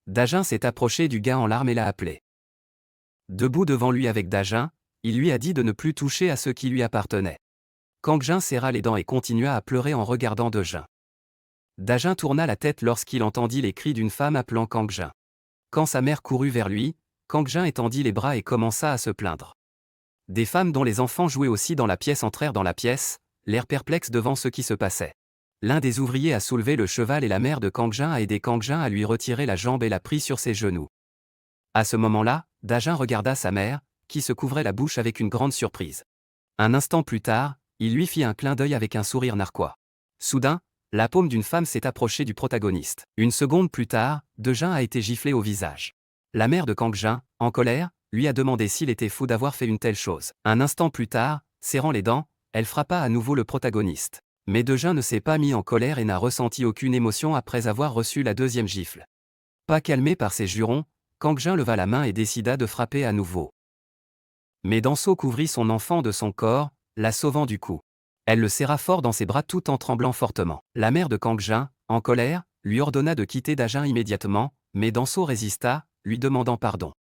Dajin s'est approché du gars en larmes et l'a appelé. Debout devant lui avec Dajin, il lui a dit de ne plus toucher à ce qui lui appartenait. Kangjin serra les dents et continua à pleurer en regardant Dejin. Dajin tourna la tête lorsqu'il entendit les cris d'une femme appelant Kangjin. Quand sa mère courut vers lui, Kangjin étendit les bras et commença à se plaindre. Des femmes dont les enfants jouaient aussi dans la pièce entrèrent dans la pièce, l'air perplexe devant ce qui se passait. L'un des ouvriers a soulevé le cheval et la mère de Kangjin a aidé Kangjin à lui retirer la jambe et l'a pris sur ses genoux. À ce moment-là, Dajin regarda sa mère, qui se couvrait la bouche avec une grande surprise. Un instant plus tard, il lui fit un clin d'œil avec un sourire narquois. Soudain, la paume d'une femme s'est approchée du protagoniste. Une seconde plus tard, Dejin a été giflé au visage. La mère de Kangjin, en colère, lui a demandé s'il était fou d'avoir fait une telle chose. Un instant plus tard, serrant les dents, elle frappa à nouveau le protagoniste. Mais Dejun ne s'est pas mis en colère et n'a ressenti aucune émotion après avoir reçu la deuxième gifle. Pas calmé par ses jurons, Kang Jin leva la main et décida de frapper à nouveau. Mais Danso couvrit son enfant de son corps, la sauvant du coup. Elle le serra fort dans ses bras tout en tremblant fortement. La mère de Kang Jin, en colère, lui ordonna de quitter Dajun immédiatement, mais Danso résista, lui demandant pardon.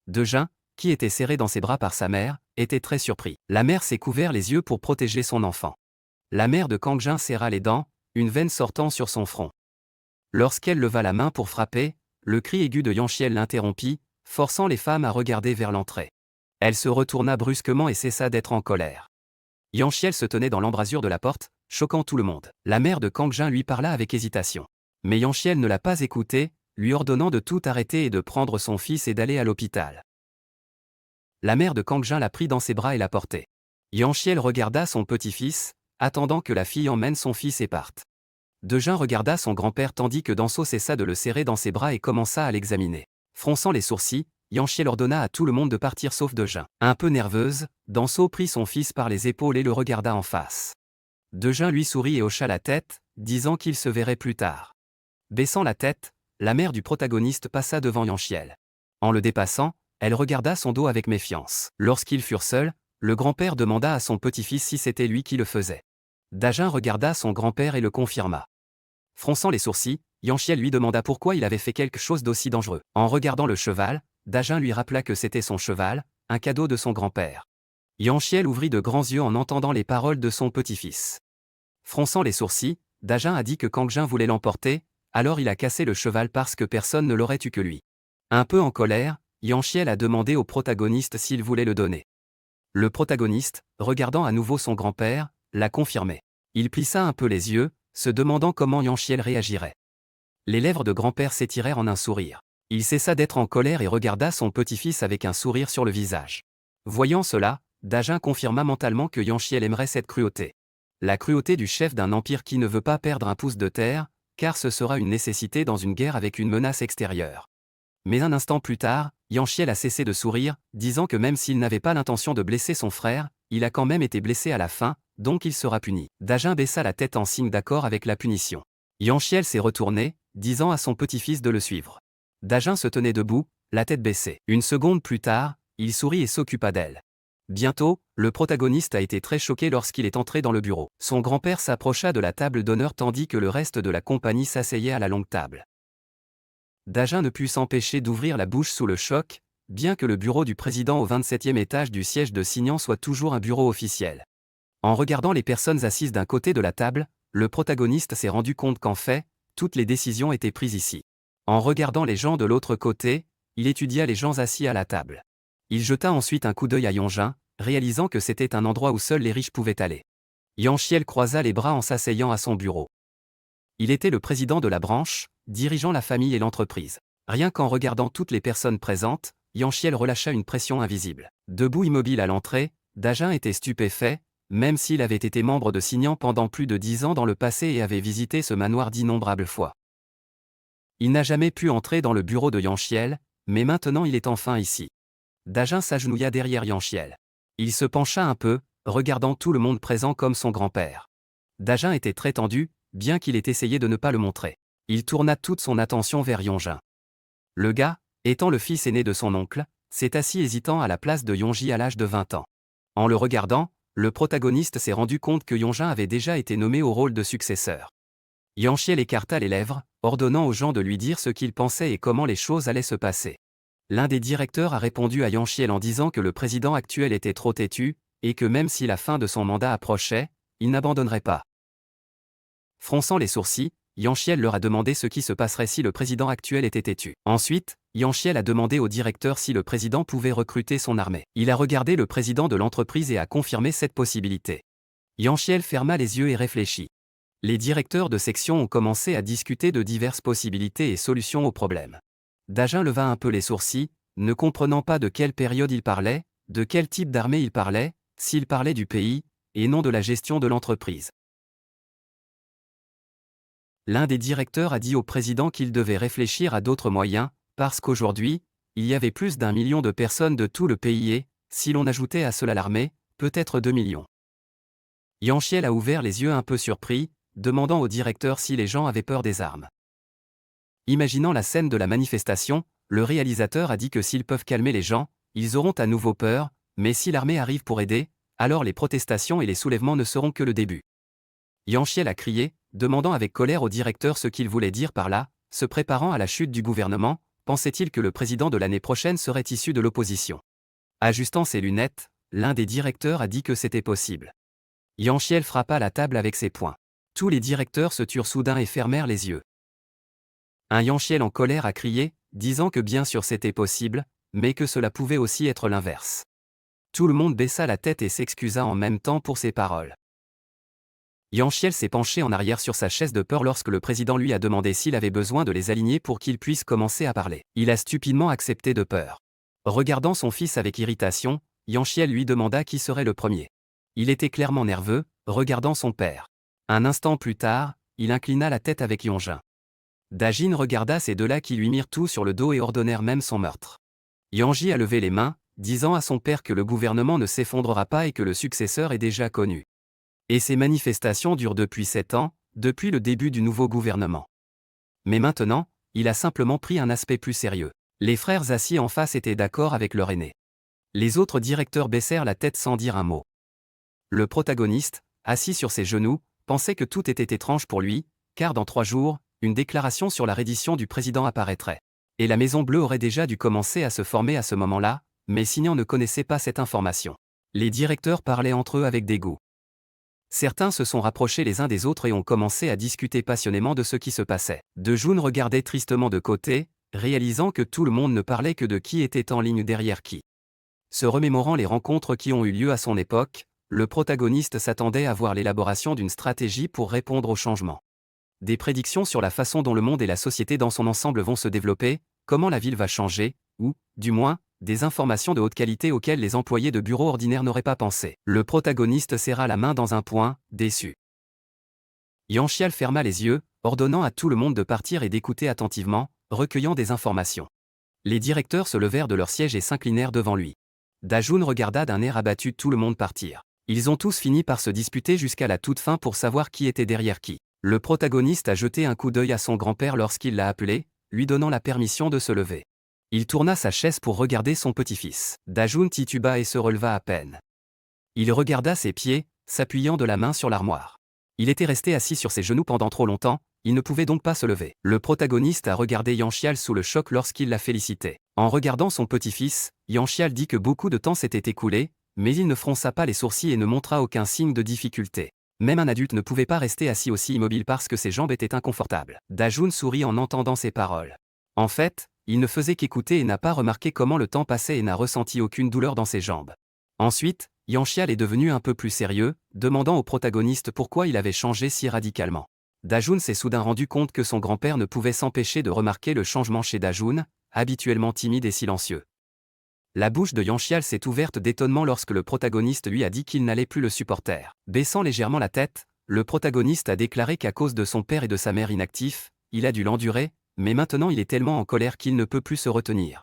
Dejun, qui était serré dans ses bras par sa mère, était très surpris. La mère s'est couvert les yeux pour protéger son enfant. La mère de Kang Jin serra les dents, une veine sortant sur son front. Lorsqu'elle leva la main pour frapper, le cri aigu de Yanchiel l'interrompit, forçant les femmes à regarder vers l'entrée. Elle se retourna brusquement et cessa d'être en colère. Yanchiel se tenait dans l'embrasure de la porte, choquant tout le monde. La mère de Kang Jin lui parla avec hésitation. Mais Yanchiel ne l'a pas écouté, lui ordonnant de tout arrêter et de prendre son fils et d'aller à l'hôpital. La mère de Kang Jin la prit dans ses bras et la portait. Yanchiel regarda son petit-fils, attendant que la fille emmène son fils et parte. Dejun regarda son grand-père tandis que Danso cessa de le serrer dans ses bras et commença à l'examiner. Fronçant les sourcils, Yanchiel ordonna à tout le monde de partir sauf Dejun. Un peu nerveuse, Danso prit son fils par les épaules et le regarda en face. Dejun lui sourit et hocha la tête, disant qu'il se verrait plus tard. Baissant la tête, la mère du protagoniste passa devant Yanchiel. En le dépassant, elle regarda son dos avec méfiance. Lorsqu'ils furent seuls, le grand-père demanda à son petit-fils si c'était lui qui le faisait. Dajun regarda son grand-père et le confirma. Fronçant les sourcils, Yanchiel lui demanda pourquoi il avait fait quelque chose d'aussi dangereux. En regardant le cheval, Dajun lui rappela que c'était son cheval, un cadeau de son grand-père. Yanchiel ouvrit de grands yeux en entendant les paroles de son petit-fils. Fronçant les sourcils, Dajun a dit que Kang Jin voulait l'emporter, alors il a cassé le cheval parce que personne ne l'aurait eu que lui. Un peu en colère, Yanchiel a demandé au protagoniste s'il voulait le donner. Le protagoniste, regardant à nouveau son grand-père, l'a confirmé. Il plissa un peu les yeux, se demandant comment Yanchiel réagirait. Les lèvres de grand-père s'étirèrent en un sourire. Il cessa d'être en colère et regarda son petit-fils avec un sourire sur le visage. Voyant cela, Dajun confirma mentalement que Yanchiel aimerait cette cruauté. La cruauté du chef d'un empire qui ne veut pas perdre un pouce de terre, car ce sera une nécessité dans une guerre avec une menace extérieure. Mais un instant plus tard, Yanchiel a cessé de sourire, disant que même s'il n'avait pas l'intention de blesser son frère, il a quand même été blessé à la fin, donc il sera puni. Dajun baissa la tête en signe d'accord avec la punition. Yanchiel s'est retourné, disant à son petit-fils de le suivre. Dajun se tenait debout, la tête baissée. Une seconde plus tard, il sourit et s'occupa d'elle. Bientôt, le protagoniste a été très choqué lorsqu'il est entré dans le bureau. Son grand-père s'approcha de la table d'honneur tandis que le reste de la compagnie s'asseyait à la longue table. Dajun ne put s'empêcher d'ouvrir la bouche sous le choc, bien que le bureau du président au 27e étage du siège de Signan soit toujours un bureau officiel. En regardant les personnes assises d'un côté de la table, le protagoniste s'est rendu compte qu'en fait, toutes les décisions étaient prises ici. En regardant les gens de l'autre côté, il étudia les gens assis à la table. Il jeta ensuite un coup d'œil à Yonjin, réalisant que c'était un endroit où seuls les riches pouvaient aller. Yanchiel croisa les bras en s'asseyant à son bureau. Il était le président de la branche, dirigeant la famille et l'entreprise. Rien qu'en regardant toutes les personnes présentes, Yanchiel relâcha une pression invisible. Debout immobile à l'entrée, Dajun était stupéfait, même s'il avait été membre de Signan pendant plus de 10 ans dans le passé et avait visité ce manoir d'innombrables fois. Il n'a jamais pu entrer dans le bureau de Yanchiel, mais maintenant il est enfin ici. Dajun s'agenouilla derrière Yanchiel. Il se pencha un peu, regardant tout le monde présent comme son grand-père. Dajun était très tendu, bien qu'il ait essayé de ne pas le montrer. Il tourna toute son attention vers Yonjin. Le gars, étant le fils aîné de son oncle, s'est assis hésitant à la place de Yonji à l'âge de 20 ans. En le regardant, le protagoniste s'est rendu compte que Yonjin avait déjà été nommé au rôle de successeur. Yanchiel écarta les lèvres, ordonnant aux gens de lui dire ce qu'ils pensaient et comment les choses allaient se passer. L'un des directeurs a répondu à Yanchiel en disant que le président actuel était trop têtu, et que même si la fin de son mandat approchait, il n'abandonnerait pas. Fronçant les sourcils, Yanchiel leur a demandé ce qui se passerait si le président actuel était têtu. Ensuite, Yanchiel a demandé au directeur si le président pouvait recruter son armée. Il a regardé le président de l'entreprise et a confirmé cette possibilité. Yanchiel ferma les yeux et réfléchit. Les directeurs de section ont commencé à discuter de diverses possibilités et solutions aux problèmes. Dajun leva un peu les sourcils, ne comprenant pas de quelle période il parlait, de quel type d'armée il parlait, s'il parlait du pays, et non de la gestion de l'entreprise. L'un des directeurs a dit au président qu'il devait réfléchir à d'autres moyens, parce qu'aujourd'hui, il y avait plus d'1 million de personnes de tout le pays et, si l'on ajoutait à cela l'armée, peut-être 2 millions. Yanchiel a ouvert les yeux un peu surpris, demandant au directeur si les gens avaient peur des armes. Imaginant la scène de la manifestation, le réalisateur a dit que s'ils peuvent calmer les gens, ils auront à nouveau peur, mais si l'armée arrive pour aider, alors les protestations et les soulèvements ne seront que le début. Yanchiel a crié, demandant avec colère au directeur ce qu'il voulait dire par là, se préparant à la chute du gouvernement, pensait-il que le président de l'année prochaine serait issu de l'opposition. Ajustant ses lunettes, l'un des directeurs a dit que c'était possible. Yanchiel frappa la table avec ses poings. Tous les directeurs se turent soudain et fermèrent les yeux. Un Yanchiel en colère a crié, disant que bien sûr c'était possible, mais que cela pouvait aussi être l'inverse. Tout le monde baissa la tête et s'excusa en même temps pour ses paroles. Yanchiel s'est penché en arrière sur sa chaise de peur lorsque le président lui a demandé s'il avait besoin de les aligner pour qu'il puisse commencer à parler. Il a stupidement accepté de peur. Regardant son fils avec irritation, Yanchiel lui demanda qui serait le premier. Il était clairement nerveux, regardant son père. Un instant plus tard, il inclina la tête avec Yongin. Dajin regarda ces deux-là qui lui mirent tout sur le dos et ordonnèrent même son meurtre. Yanji a levé les mains, disant à son père que le gouvernement ne s'effondrera pas et que le successeur est déjà connu. Et ces manifestations durent depuis 7 ans, depuis le début du nouveau gouvernement. Mais maintenant, il a simplement pris un aspect plus sérieux. Les frères assis en face étaient d'accord avec leur aîné. Les autres directeurs baissèrent la tête sans dire un mot. Le protagoniste, assis sur ses genoux, pensait que tout était étrange pour lui, car dans 3 jours, une déclaration sur la reddition du président apparaîtrait. Et la Maison Bleue aurait déjà dû commencer à se former à ce moment-là, mais Signan ne connaissait pas cette information. Les directeurs parlaient entre eux avec dégoût. Certains se sont rapprochés les uns des autres et ont commencé à discuter passionnément de ce qui se passait. Dejun regardait tristement de côté, réalisant que tout le monde ne parlait que de qui était en ligne derrière qui. Se remémorant les rencontres qui ont eu lieu à son époque, le protagoniste s'attendait à voir l'élaboration d'une stratégie pour répondre au changement. Des prédictions sur la façon dont le monde et la société dans son ensemble vont se développer, comment la ville va changer, ou, du moins, des informations de haute qualité auxquelles les employés de bureau ordinaires n'auraient pas pensé. Le protagoniste serra la main dans un poing, déçu. Yanchial ferma les yeux, ordonnant à tout le monde de partir et d'écouter attentivement, recueillant des informations. Les directeurs se levèrent de leur siège et s'inclinèrent devant lui. Dajun regarda d'un air abattu tout le monde partir. Ils ont tous fini par se disputer jusqu'à la toute fin pour savoir qui était derrière qui. Le protagoniste a jeté un coup d'œil à son grand-père lorsqu'il l'a appelé, lui donnant la permission de se lever. Il tourna sa chaise pour regarder son petit-fils. Dajun tituba et se releva à peine. Il regarda ses pieds, s'appuyant de la main sur l'armoire. Il était resté assis sur ses genoux pendant trop longtemps, il ne pouvait donc pas se lever. Le protagoniste a regardé Yanchial sous le choc lorsqu'il l'a félicité. En regardant son petit-fils, Yanchial dit que beaucoup de temps s'était écoulé, mais il ne fronça pas les sourcils et ne montra aucun signe de difficulté. Même un adulte ne pouvait pas rester assis aussi immobile parce que ses jambes étaient inconfortables. Dajun sourit en entendant ces paroles. En fait, il ne faisait qu'écouter et n'a pas remarqué comment le temps passait et n'a ressenti aucune douleur dans ses jambes. Ensuite, Yanchial est devenu un peu plus sérieux, demandant au protagoniste pourquoi il avait changé si radicalement. Dajun s'est soudain rendu compte que son grand-père ne pouvait s'empêcher de remarquer le changement chez Dajun, habituellement timide et silencieux. La bouche de Yanchial s'est ouverte d'étonnement lorsque le protagoniste lui a dit qu'il n'allait plus le supporter. Baissant légèrement la tête, le protagoniste a déclaré qu'à cause de son père et de sa mère inactifs, il a dû l'endurer, mais maintenant il est tellement en colère qu'il ne peut plus se retenir.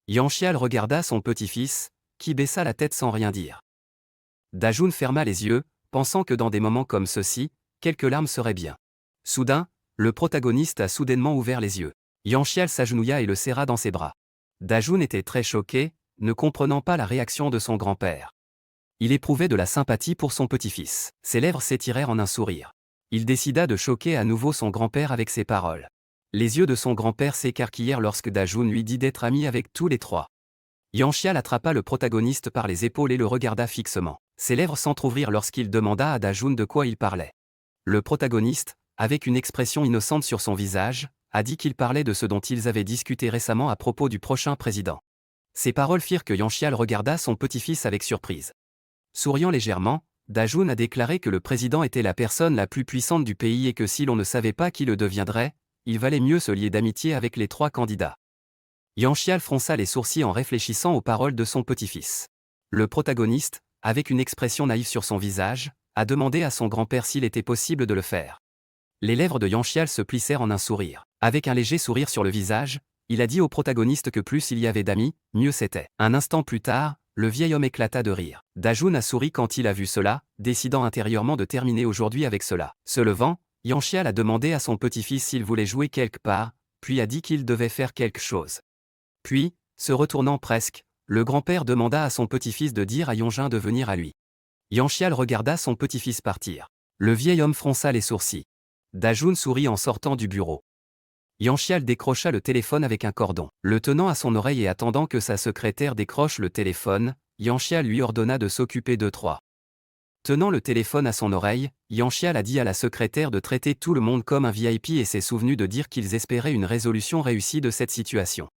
Yanchial regarda son petit-fils, qui baissa la tête sans rien dire. Dajun ferma les yeux, pensant que dans des moments comme ceux-ci, quelques larmes seraient bien. Soudain, le protagoniste a soudainement ouvert les yeux. Yanchial s'agenouilla et le serra dans ses bras. Dajun était très choqué, ne comprenant pas la réaction de son grand-père. Il éprouvait de la sympathie pour son petit-fils. Ses lèvres s'étirèrent en un sourire. Il décida de choquer à nouveau son grand-père avec ses paroles. Les yeux de son grand-père s'écarquillèrent lorsque Dajun lui dit d'être ami avec tous les trois. Yanchial attrapa le protagoniste par les épaules et le regarda fixement. Ses lèvres s'entr'ouvrirent lorsqu'il demanda à Dajun de quoi il parlait. Le protagoniste, avec une expression innocente sur son visage, a dit qu'il parlait de ce dont ils avaient discuté récemment à propos du prochain président. Ces paroles firent que Yanchial regarda son petit-fils avec surprise. Souriant légèrement, Dajun a déclaré que le président était la personne la plus puissante du pays et que si l'on ne savait pas qui le deviendrait, il valait mieux se lier d'amitié avec les 3 candidats. Yanchial fronça les sourcils en réfléchissant aux paroles de son petit-fils. Le protagoniste, avec une expression naïve sur son visage, a demandé à son grand-père s'il était possible de le faire. Les lèvres de Yanchial se plissèrent en un sourire. Avec un léger sourire sur le visage, il a dit au protagoniste que plus il y avait d'amis, mieux c'était. Un instant plus tard, le vieil homme éclata de rire. Dajun a souri quand il a vu cela, décidant intérieurement de terminer aujourd'hui avec cela. Se levant, Yanxial a demandé à son petit-fils s'il voulait jouer quelque part, puis a dit qu'il devait faire quelque chose. Puis, se retournant presque, le grand-père demanda à son petit-fils de dire à Yonjin de venir à lui. Yanxial regarda son petit-fils partir. Le vieil homme fronça les sourcils. Dajun sourit en sortant du bureau. Yanxial décrocha le téléphone avec un cordon. Le tenant à son oreille et attendant que sa secrétaire décroche le téléphone, Yanxial lui ordonna de s'occuper de trois. Tenant le téléphone à son oreille, Yanxial a dit à la secrétaire de traiter tout le monde comme un VIP et s'est souvenu de dire qu'ils espéraient une résolution réussie de cette situation.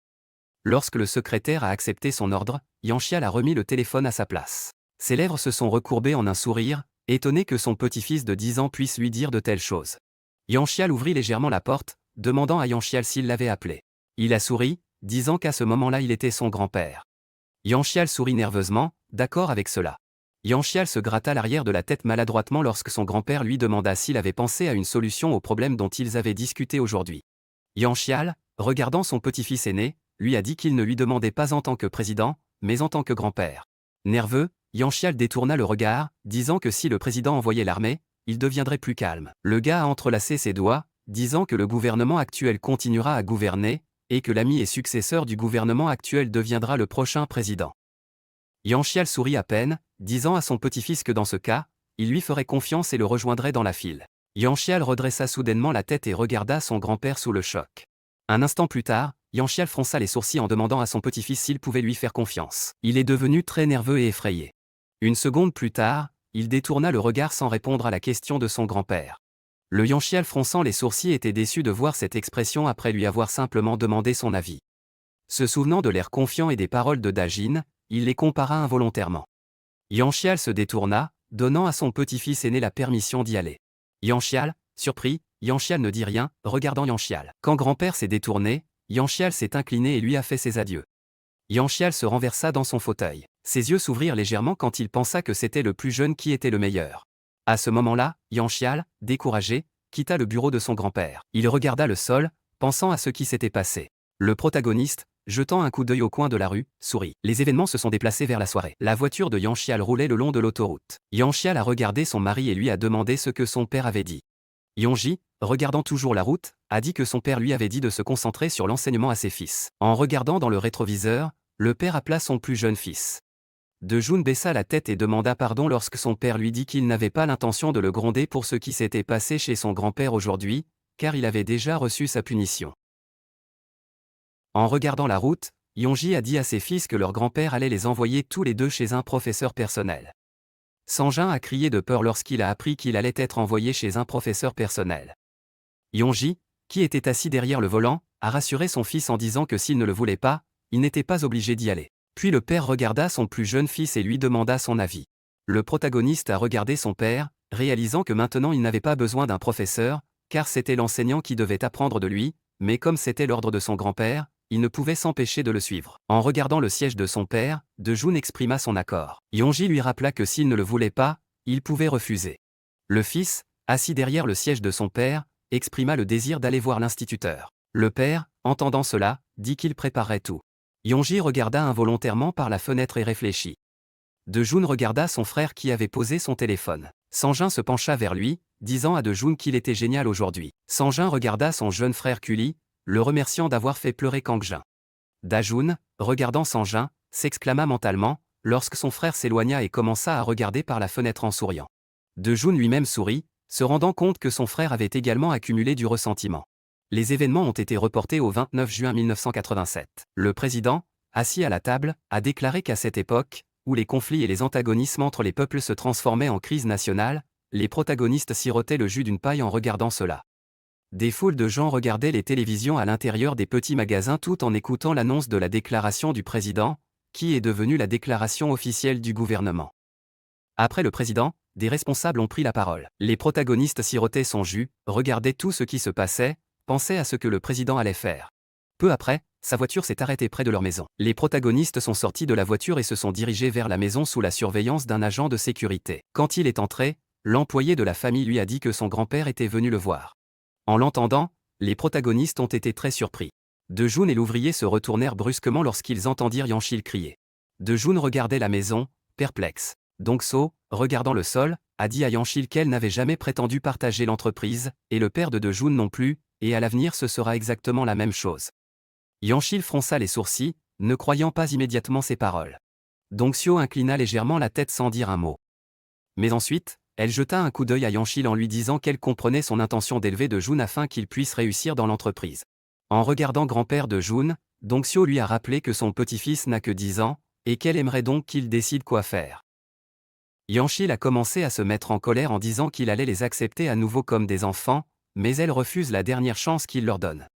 Lorsque le secrétaire a accepté son ordre, Yanxial a remis le téléphone à sa place. Ses lèvres se sont recourbées en un sourire, étonné que son petit-fils de 10 ans puisse lui dire de telles choses. Yanxial ouvrit légèrement la porte, demandant à Yanxial s'il l'avait appelé. Il a souri, disant qu'à ce moment-là il était son grand-père. Yanxial sourit nerveusement, d'accord avec cela. Yanxial se gratta l'arrière de la tête maladroitement lorsque son grand-père lui demanda s'il avait pensé à une solution au problème dont ils avaient discuté aujourd'hui. Yanxial, regardant son petit-fils aîné, lui a dit qu'il ne lui demandait pas en tant que président, mais en tant que grand-père. Nerveux, Yanxial détourna le regard, disant que si le président envoyait l'armée, il deviendrait plus calme. Le gars a entrelacé ses doigts, disant que le gouvernement actuel continuera à gouverner, et que l'ami et successeur du gouvernement actuel deviendra le prochain président. Yanxial sourit à peine, disant à son petit-fils que dans ce cas, il lui ferait confiance et le rejoindrait dans la file. Yanxial redressa soudainement la tête et regarda son grand-père sous le choc. Un instant plus tard, Yanxial fronça les sourcils en demandant à son petit-fils s'il pouvait lui faire confiance. Il est devenu très nerveux et effrayé. Une seconde plus tard, il détourna le regard sans répondre à la question de son grand-père. Le Yanxial fronçant les sourcils était déçu de voir cette expression après lui avoir simplement demandé son avis. Se souvenant de l'air confiant et des paroles de Dajin, il les compara involontairement. Yanxial se détourna, donnant à son petit-fils aîné la permission d'y aller. Yanxial, surpris, Yanxial ne dit rien, regardant Yanxial. Quand grand-père s'est détourné, Yanxial s'est incliné et lui a fait ses adieux. Yanxial se renversa dans son fauteuil. Ses yeux s'ouvrirent légèrement quand il pensa que c'était le plus jeune qui était le meilleur. À ce moment-là, Yanxial, découragé, quitta le bureau de son grand-père. Il regarda le sol, pensant à ce qui s'était passé. Le protagoniste, jetant un coup d'œil au coin de la rue, sourit. Les événements se sont déplacés vers la soirée. La voiture de Yanxial roulait le long de l'autoroute. Yanxial a regardé son mari et lui a demandé ce que son père avait dit. Yonji, regardant toujours la route, a dit que son père lui avait dit de se concentrer sur l'enseignement à ses fils. En regardant dans le rétroviseur, le père appela son plus jeune fils. Dejun baissa la tête et demanda pardon lorsque son père lui dit qu'il n'avait pas l'intention de le gronder pour ce qui s'était passé chez son grand-père aujourd'hui, car il avait déjà reçu sa punition. En regardant la route, Yonji a dit à ses fils que leur grand-père allait les envoyer tous les deux chez un professeur personnel. Sanjin a crié de peur lorsqu'il a appris qu'il allait être envoyé chez un professeur personnel. Yonji, qui était assis derrière le volant, a rassuré son fils en disant que s'il ne le voulait pas, il n'était pas obligé d'y aller. Puis le père regarda son plus jeune fils et lui demanda son avis. Le protagoniste a regardé son père, réalisant que maintenant il n'avait pas besoin d'un professeur, car c'était l'enseignant qui devait apprendre de lui, mais comme c'était l'ordre de son grand-père, il ne pouvait s'empêcher de le suivre. En regardant le siège de son père, Dejun exprima son accord. Yonji lui rappela que s'il ne le voulait pas, il pouvait refuser. Le fils, assis derrière le siège de son père, exprima le désir d'aller voir l'instituteur. Le père, entendant cela, dit qu'il préparerait tout. Yonji regarda involontairement par la fenêtre et réfléchit. Dejun regarda son frère qui avait posé son téléphone. Sanjin se pencha vers lui, disant à Dejun qu'il était génial aujourd'hui. Sanjin regarda son jeune frère Kuli, le remerciant d'avoir fait pleurer Kangjin. Dajun, regardant Sanjin, s'exclama mentalement, lorsque son frère s'éloigna et commença à regarder par la fenêtre en souriant. Dejun lui-même sourit, se rendant compte que son frère avait également accumulé du ressentiment. Les événements ont été reportés au 29 juin 1987. Le président, assis à la table, a déclaré qu'à cette époque, où les conflits et les antagonismes entre les peuples se transformaient en crise nationale, les protagonistes sirotaient le jus d'une paille en regardant cela. Des foules de gens regardaient les télévisions à l'intérieur des petits magasins tout en écoutant l'annonce de la déclaration du président, qui est devenue la déclaration officielle du gouvernement. Après le président, des responsables ont pris la parole. Les protagonistes sirotaient son jus, regardaient tout ce qui se passait, pensaient à ce que le président allait faire. Peu après, sa voiture s'est arrêtée près de leur maison. Les protagonistes sont sortis de la voiture et se sont dirigés vers la maison sous la surveillance d'un agent de sécurité. Quand il est entré, l'employé de la famille lui a dit que son grand-père était venu le voir. En l'entendant, les protagonistes ont été très surpris. Dejun et l'ouvrier se retournèrent brusquement lorsqu'ils entendirent Yanxial crier. Dejun regardait la maison, perplexe. Dongso, regardant le sol, a dit à Yanchil qu'elle n'avait jamais prétendu partager l'entreprise, et le père de Dejun non plus, et à l'avenir ce sera exactement la même chose. Yanchil fronça les sourcils, ne croyant pas immédiatement ses paroles. Dongsio inclina légèrement la tête sans dire un mot. Mais ensuite, elle jeta un coup d'œil à Yanchil en lui disant qu'elle comprenait son intention d'élever Dejun afin qu'il puisse réussir dans l'entreprise. En regardant grand-père Dejun, Dongsio lui a rappelé que son petit-fils n'a que 10 ans, et qu'elle aimerait donc qu'il décide quoi faire. Yanchil a commencé à se mettre en colère en disant qu'il allait les accepter à nouveau comme des enfants, mais elle refuse la dernière chance qu'il leur donne.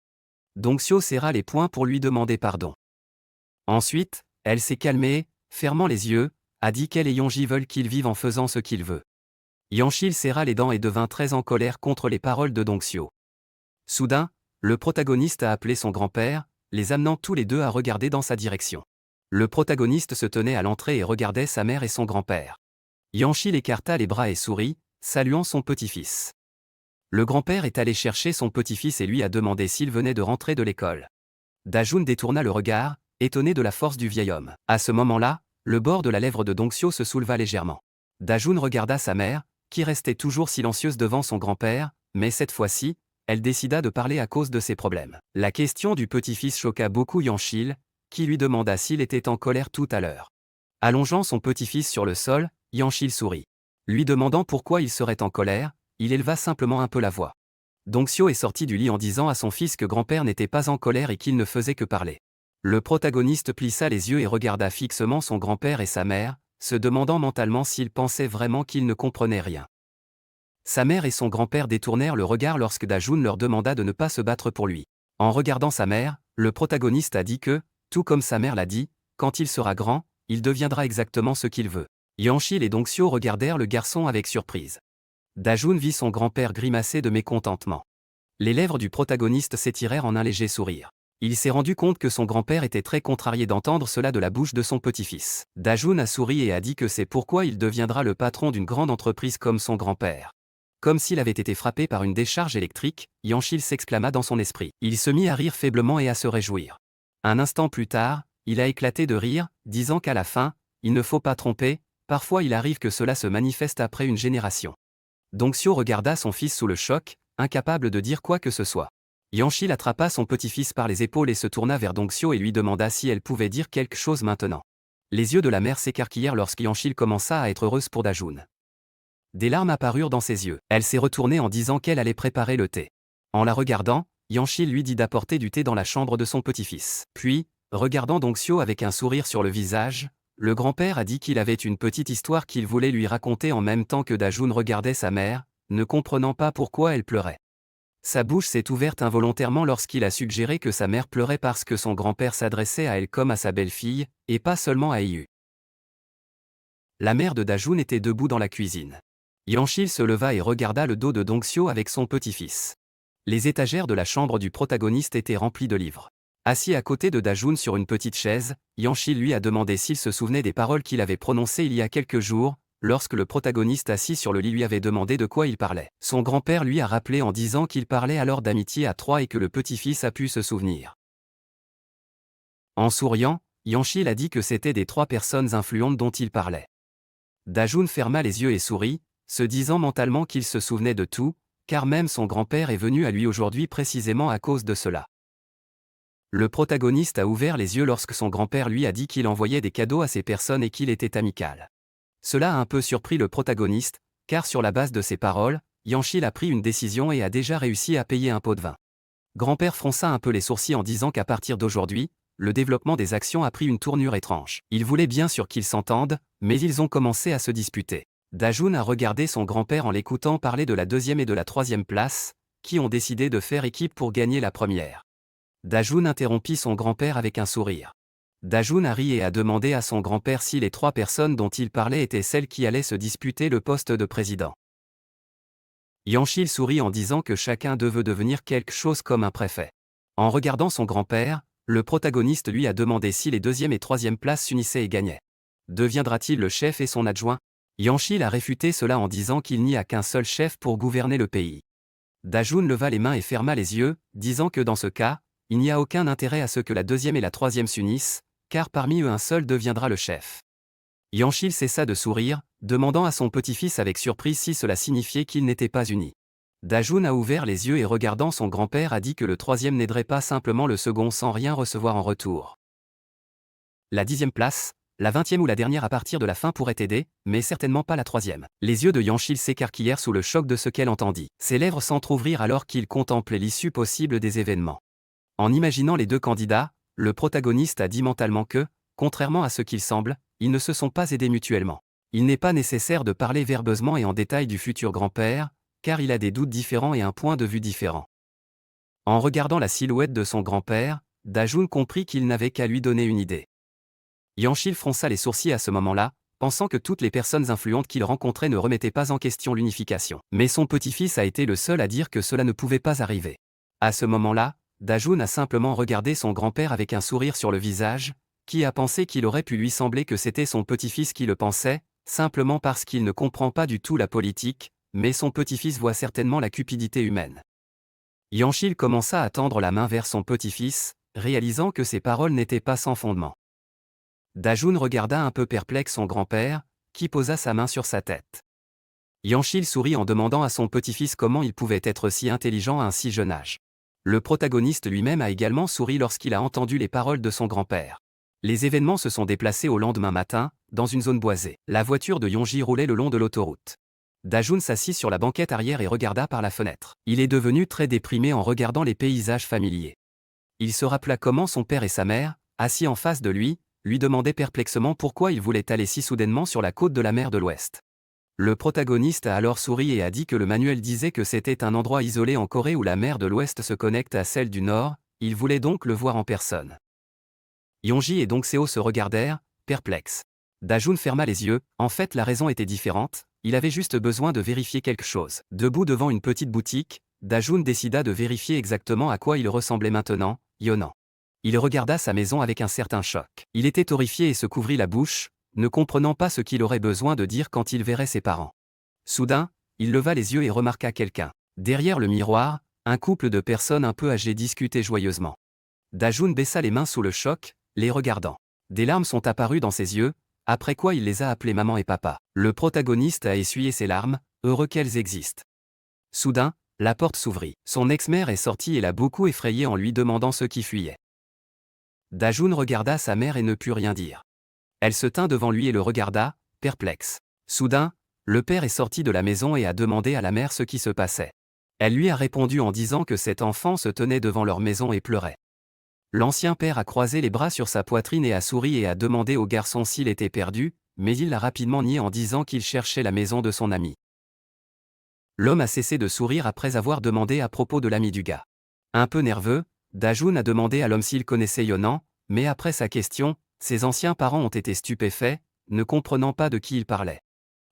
Dongsio serra les poings pour lui demander pardon. Ensuite, elle s'est calmée, fermant les yeux, a dit qu'elle et Yonji veulent qu'il vive en faisant ce qu'il veut. Yanchil serra les dents et devint très en colère contre les paroles de Dongsio. Soudain, le protagoniste a appelé son grand-père, les amenant tous les deux à regarder dans sa direction. Le protagoniste se tenait à l'entrée et regardait sa mère et son grand-père. Yanchil écarta les bras et sourit, saluant son petit-fils. Le grand-père est allé chercher son petit-fils et lui a demandé s'il venait de rentrer de l'école. Dajun détourna le regard, étonné de la force du vieil homme. À ce moment-là, le bord de la lèvre de Dongsio se souleva légèrement. Dajun regarda sa mère, qui restait toujours silencieuse devant son grand-père, mais cette fois-ci, elle décida de parler à cause de ses problèmes. La question du petit-fils choqua beaucoup Yanchil, qui lui demanda s'il était en colère tout à l'heure. Allongeant son petit-fils sur le sol, Yanchil sourit. Lui demandant pourquoi il serait en colère, il éleva simplement un peu la voix. Dongsio est sorti du lit en disant à son fils que grand-père n'était pas en colère et qu'il ne faisait que parler. Le protagoniste plissa les yeux et regarda fixement son grand-père et sa mère, se demandant mentalement s'il pensait vraiment qu'il ne comprenait rien. Sa mère et son grand-père détournèrent le regard lorsque Dajun leur demanda de ne pas se battre pour lui. En regardant sa mère, le protagoniste a dit que, tout comme sa mère l'a dit, quand il sera grand, il deviendra exactement ce qu'il veut. Yanchil et Dongsio regardèrent le garçon avec surprise. Dajun vit son grand-père grimacer de mécontentement. Les lèvres du protagoniste s'étirèrent en un léger sourire. Il s'est rendu compte que son grand-père était très contrarié d'entendre cela de la bouche de son petit-fils. Dajun a souri et a dit que c'est pourquoi il deviendra le patron d'une grande entreprise comme son grand-père. Comme s'il avait été frappé par une décharge électrique, Yanchil s'exclama dans son esprit. Il se mit à rire faiblement et à se réjouir. Un instant plus tard, il a éclaté de rire, disant qu'à la fin, il ne faut pas tromper, parfois il arrive que cela se manifeste après une génération. Dongsio regarda son fils sous le choc, incapable de dire quoi que ce soit. Yanchil attrapa son petit-fils par les épaules et se tourna vers Dongsio et lui demanda si elle pouvait dire quelque chose maintenant. Les yeux de la mère s'écarquillèrent lorsque Yanchil commença à être heureuse pour Dajun. Des larmes apparurent dans ses yeux. Elle s'est retournée en disant qu'elle allait préparer le thé. En la regardant, Yanchil lui dit d'apporter du thé dans la chambre de son petit-fils. Puis, regardant Dongsio avec un sourire sur le visage, le grand-père a dit qu'il avait une petite histoire qu'il voulait lui raconter en même temps que Dajun regardait sa mère, ne comprenant pas pourquoi elle pleurait. Sa bouche s'est ouverte involontairement lorsqu'il a suggéré que sa mère pleurait parce que son grand-père s'adressait à elle comme à sa belle-fille, et pas seulement à Iyu. La mère de Dajun était debout dans la cuisine. Yanchil se leva et regarda le dos de Dongsio avec son petit-fils. Les étagères de la chambre du protagoniste étaient remplies de livres. Assis à côté de Dajun sur une petite chaise, Yanchil lui a demandé s'il se souvenait des paroles qu'il avait prononcées il y a quelques jours, lorsque le protagoniste assis sur le lit lui avait demandé de quoi il parlait. Son grand-père lui a rappelé en disant qu'il parlait alors d'amitié à trois et que le petit-fils a pu se souvenir. En souriant, Yanchil a dit que c'était des 3 personnes influentes dont il parlait. Dajun ferma les yeux et sourit, se disant mentalement qu'il se souvenait de tout, car même son grand-père est venu à lui aujourd'hui précisément à cause de cela. Le protagoniste a ouvert les yeux lorsque son grand-père lui a dit qu'il envoyait des cadeaux à ces personnes et qu'il était amical. Cela a un peu surpris le protagoniste, car sur la base de ces paroles, Yanchil a pris une décision et a déjà réussi à payer un pot de vin. Grand-père fronça un peu les sourcils en disant qu'à partir d'aujourd'hui, le développement des actions a pris une tournure étrange. Il voulait bien sûr qu'ils s'entendent, mais ils ont commencé à se disputer. Dajun a regardé son grand-père en l'écoutant parler de la 2e et de la 3e place, qui ont décidé de faire équipe pour gagner la première. Dajun interrompit son grand-père avec un sourire. Dajun a ri et a demandé à son grand-père si les 3 personnes dont il parlait étaient celles qui allaient se disputer le poste de président. Yanchil sourit en disant que chacun devait devenir quelque chose comme un préfet. En regardant son grand-père, le protagoniste lui a demandé si les 2e et 3e places s'unissaient et gagnaient. Deviendra-t-il le chef et son adjoint? Yanchil a réfuté cela en disant qu'il n'y a qu'un seul chef pour gouverner le pays. Dajun leva les mains et ferma les yeux, disant que dans ce cas, il n'y a aucun intérêt à ce que la 2e et la 3e s'unissent, car parmi eux un seul deviendra le chef. Yanchil cessa de sourire, demandant à son petit-fils avec surprise si cela signifiait qu'ils n'étaient pas unis. Dajun a ouvert les yeux et regardant son grand-père a dit que le troisième n'aiderait pas simplement le second sans rien recevoir en retour. La 10e place, la 20e ou la dernière à partir de la fin pourrait aider, mais certainement pas la 3e. Les yeux de Yanchil s'écarquillèrent sous le choc de ce qu'elle entendit. Ses lèvres s'entr'ouvrirent alors qu'il contemplait l'issue possible des événements. En imaginant les deux candidats, le protagoniste a dit mentalement que, contrairement à ce qu'il semble, ils ne se sont pas aidés mutuellement. Il n'est pas nécessaire de parler verbeusement et en détail du futur grand-père, car il a des doutes différents et un point de vue différent. En regardant la silhouette de son grand-père, Dajun comprit qu'il n'avait qu'à lui donner une idée. Yanchil fronça les sourcils à ce moment-là, pensant que toutes les personnes influentes qu'il rencontrait ne remettaient pas en question l'unification. Mais son petit-fils a été le seul à dire que cela ne pouvait pas arriver. À ce moment-là, Dajun a simplement regardé son grand-père avec un sourire sur le visage, qui a pensé qu'il aurait pu lui sembler que c'était son petit-fils qui le pensait, simplement parce qu'il ne comprend pas du tout la politique, mais son petit-fils voit certainement la cupidité humaine. Yanchil commença à tendre la main vers son petit-fils, réalisant que ses paroles n'étaient pas sans fondement. Dajun regarda un peu perplexe son grand-père, qui posa sa main sur sa tête. Yanchil sourit en demandant à son petit-fils comment il pouvait être si intelligent à un si jeune âge. Le protagoniste lui-même a également souri lorsqu'il a entendu les paroles de son grand-père. Les événements se sont déplacés au lendemain matin, dans une zone boisée. La voiture de Yonji roulait le long de l'autoroute. Dajun s'assit sur la banquette arrière et regarda par la fenêtre. Il est devenu très déprimé en regardant les paysages familiers. Il se rappela comment son père et sa mère, assis en face de lui demandaient perplexement pourquoi il voulait aller si soudainement sur la côte de la mer de l'Ouest. Le protagoniste a alors souri et a dit que le manuel disait que c'était un endroit isolé en Corée où la mer de l'Ouest se connecte à celle du Nord, il voulait donc le voir en personne. Yonji et Dong Seo se regardèrent, perplexes. Dajun ferma les yeux, en fait la raison était différente, il avait juste besoin de vérifier quelque chose. Debout devant une petite boutique, Dajun décida de vérifier exactement à quoi il ressemblait maintenant, Yonan. Il regarda sa maison avec un certain choc. Il était horrifié et se couvrit la bouche, ne comprenant pas ce qu'il aurait besoin de dire quand il verrait ses parents. Soudain, il leva les yeux et remarqua quelqu'un. Derrière le miroir, un couple de personnes un peu âgées discutaient joyeusement. Dajun baissa les mains sous le choc, les regardant. Des larmes sont apparues dans ses yeux, après quoi il les a appelés maman et papa. Le protagoniste a essuyé ses larmes, heureux qu'elles existent. Soudain, la porte s'ouvrit. Son ex-mère est sortie et l'a beaucoup effrayé en lui demandant ce qui fuyait. Dajun regarda sa mère et ne put rien dire. Elle se tint devant lui et le regarda, perplexe. Soudain, le père est sorti de la maison et a demandé à la mère ce qui se passait. Elle lui a répondu en disant que cet enfant se tenait devant leur maison et pleurait. L'ancien père a croisé les bras sur sa poitrine et a souri et a demandé au garçon s'il était perdu, mais il l'a rapidement nié en disant qu'il cherchait la maison de son ami. L'homme a cessé de sourire après avoir demandé à propos de l'ami du gars. Un peu nerveux, Dajun a demandé à l'homme s'il connaissait Yonan, mais après sa question, ses anciens parents ont été stupéfaits, ne comprenant pas de qui il parlait.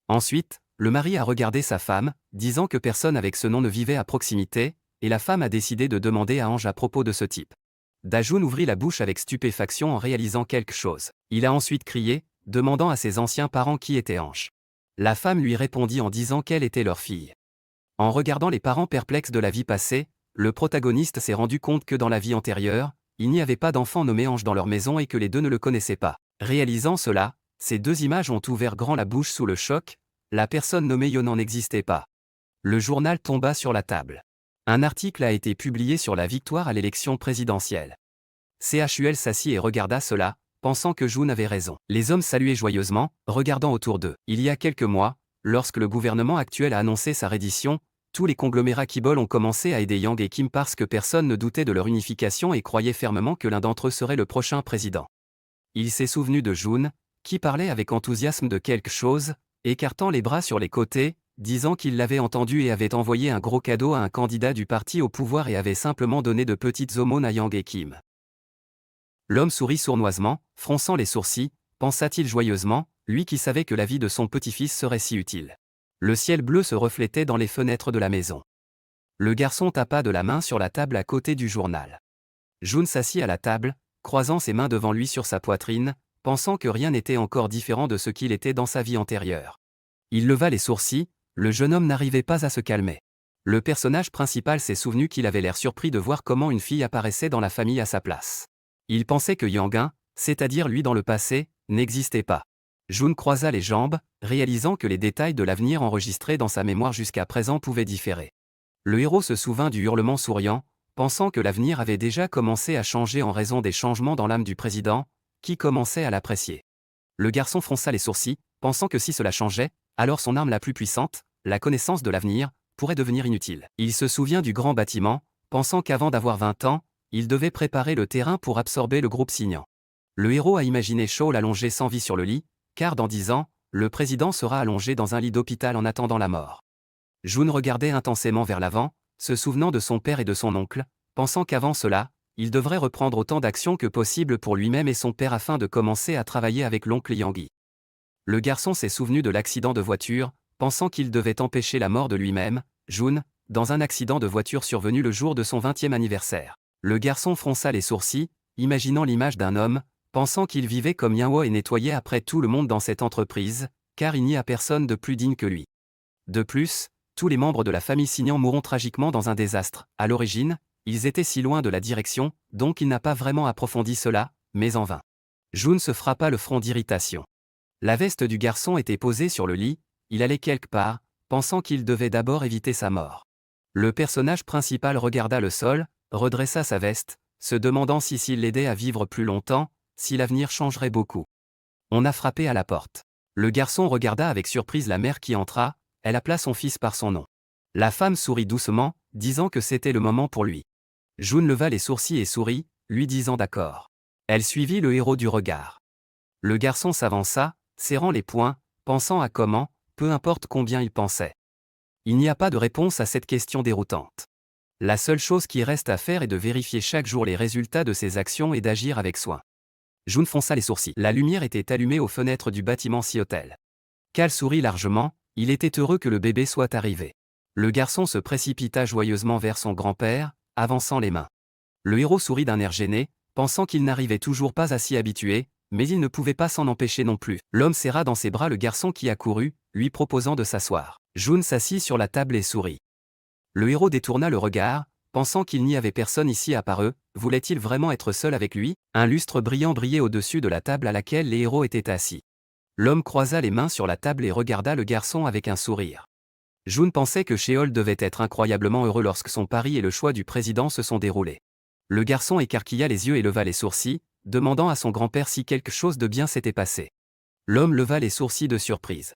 Ensuite, le mari a regardé sa femme, disant que personne avec ce nom ne vivait à proximité, et la femme a décidé de demander à Ange à propos de ce type. Dajun ouvrit la bouche avec stupéfaction en réalisant quelque chose. Il a ensuite crié, demandant à ses anciens parents qui était Ange. La femme lui répondit en disant qu'elle était leur fille. En regardant les parents perplexes de la vie passée, le protagoniste s'est rendu compte que dans la vie antérieure, il n'y avait pas d'enfant nommé Ange dans leur maison et que les deux ne le connaissaient pas. Réalisant cela, ces deux images ont ouvert grand la bouche sous le choc, la personne nommée Yonan n'existait pas. Le journal tomba sur la table. Un article a été publié sur la victoire à l'élection présidentielle. CHUL s'assit et regarda cela, pensant que Jun avait raison. Les hommes saluaient joyeusement, regardant autour d'eux. Il y a quelques mois, lorsque le gouvernement actuel a annoncé sa reddition, tous les conglomérats Kibol ont commencé à aider Yang et Kim parce que personne ne doutait de leur unification et croyait fermement que l'un d'entre eux serait le prochain président. Il s'est souvenu de Jun, qui parlait avec enthousiasme de quelque chose, écartant les bras sur les côtés, disant qu'il l'avait entendu et avait envoyé un gros cadeau à un candidat du parti au pouvoir et avait simplement donné de petites aumônes à Yang et Kim. L'homme sourit sournoisement, fronçant les sourcils, pensa-t-il joyeusement, lui qui savait que la vie de son petit-fils serait si utile. Le ciel bleu se reflétait dans les fenêtres de la maison. Le garçon tapa de la main sur la table à côté du journal. Jun s'assit à la table, croisant ses mains devant lui sur sa poitrine, pensant que rien n'était encore différent de ce qu'il était dans sa vie antérieure. Il leva les sourcils, le jeune homme n'arrivait pas à se calmer. Le personnage principal s'est souvenu qu'il avait l'air surpris de voir comment une fille apparaissait dans la famille à sa place. Il pensait que Yang-un, c'est-à-dire lui dans le passé, n'existait pas. Jun croisa les jambes, réalisant que les détails de l'avenir enregistrés dans sa mémoire jusqu'à présent pouvaient différer. Le héros se souvint du hurlement souriant, pensant que l'avenir avait déjà commencé à changer en raison des changements dans l'âme du président, qui commençait à l'apprécier. Le garçon fronça les sourcils, pensant que si cela changeait, alors son arme la plus puissante, la connaissance de l'avenir, pourrait devenir inutile. Il se souvient du grand bâtiment, pensant qu'avant d'avoir 20 ans, il devait préparer le terrain pour absorber le groupe signant. Le héros a imaginé Shaw allongé sans vie sur le lit, car dans 10 ans, le président sera allongé dans un lit d'hôpital en attendant la mort. Jun regardait intensément vers l'avant, se souvenant de son père et de son oncle, pensant qu'avant cela, il devrait reprendre autant d'actions que possible pour lui-même et son père afin de commencer à travailler avec l'oncle Yangui. Le garçon s'est souvenu de l'accident de voiture, pensant qu'il devait empêcher la mort de lui-même, Jun, dans un accident de voiture survenu le jour de son 20e anniversaire. Le garçon fronça les sourcils, imaginant l'image d'un homme, pensant qu'il vivait comme Yanwo et nettoyait après tout le monde dans cette entreprise, car il n'y a personne de plus digne que lui. De plus, tous les membres de la famille Signan mourront tragiquement dans un désastre. À l'origine, ils étaient si loin de la direction, donc il n'a pas vraiment approfondi cela, mais en vain. Jun se frappa le front d'irritation. La veste du garçon était posée sur le lit, il allait quelque part, pensant qu'il devait d'abord éviter sa mort. Le personnage principal regarda le sol, redressa sa veste, se demandant si s'il l'aidait à vivre plus longtemps, si l'avenir changerait beaucoup. On a frappé à la porte. Le garçon regarda avec surprise la mère qui entra, elle appela son fils par son nom. La femme sourit doucement, disant que c'était le moment pour lui. Jun leva les sourcils et sourit, lui disant d'accord. Elle suivit le héros du regard. Le garçon s'avança, serrant les poings, pensant à comment, peu importe combien il pensait. Il n'y a pas de réponse à cette question déroutante. La seule chose qui reste à faire est de vérifier chaque jour les résultats de ses actions et d'agir avec soin. Jun fronça les sourcils. La lumière était allumée aux fenêtres du bâtiment Ciotel. Cal sourit largement, il était heureux que le bébé soit arrivé. Le garçon se précipita joyeusement vers son grand-père, avançant les mains. Le héros sourit d'un air gêné, pensant qu'il n'arrivait toujours pas à s'y habituer, mais il ne pouvait pas s'en empêcher non plus. L'homme serra dans ses bras le garçon qui accourut, lui proposant de s'asseoir. Jun s'assit sur la table et sourit. Le héros détourna le regard, pensant qu'il n'y avait personne ici à part eux, voulait-il vraiment être seul avec lui? Un lustre brillant brillait au-dessus de la table à laquelle les héros étaient assis. L'homme croisa les mains sur la table et regarda le garçon avec un sourire. Jun pensait que Sheol devait être incroyablement heureux lorsque son pari et le choix du président se sont déroulés. Le garçon écarquilla les yeux et leva les sourcils, demandant à son grand-père si quelque chose de bien s'était passé. L'homme leva les sourcils de surprise.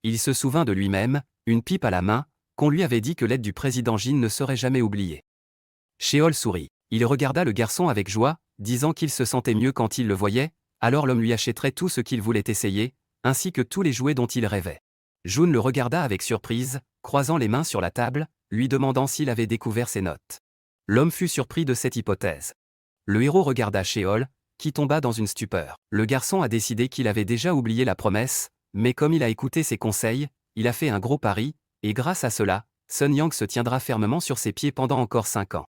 Il se souvint de lui-même, une pipe à la main, qu'on lui avait dit que l'aide du président Jin ne serait jamais oubliée. Sheol sourit. Il regarda le garçon avec joie, disant qu'il se sentait mieux quand il le voyait, alors l'homme lui achèterait tout ce qu'il voulait essayer, ainsi que tous les jouets dont il rêvait. Jun le regarda avec surprise, croisant les mains sur la table, lui demandant s'il avait découvert ses notes. L'homme fut surpris de cette hypothèse. Le héros regarda Sheol, qui tomba dans une stupeur. Le garçon a décidé qu'il avait déjà oublié la promesse, mais comme il a écouté ses conseils, il a fait un gros pari, et grâce à cela, Sun Yang se tiendra fermement sur ses pieds pendant encore 5 ans.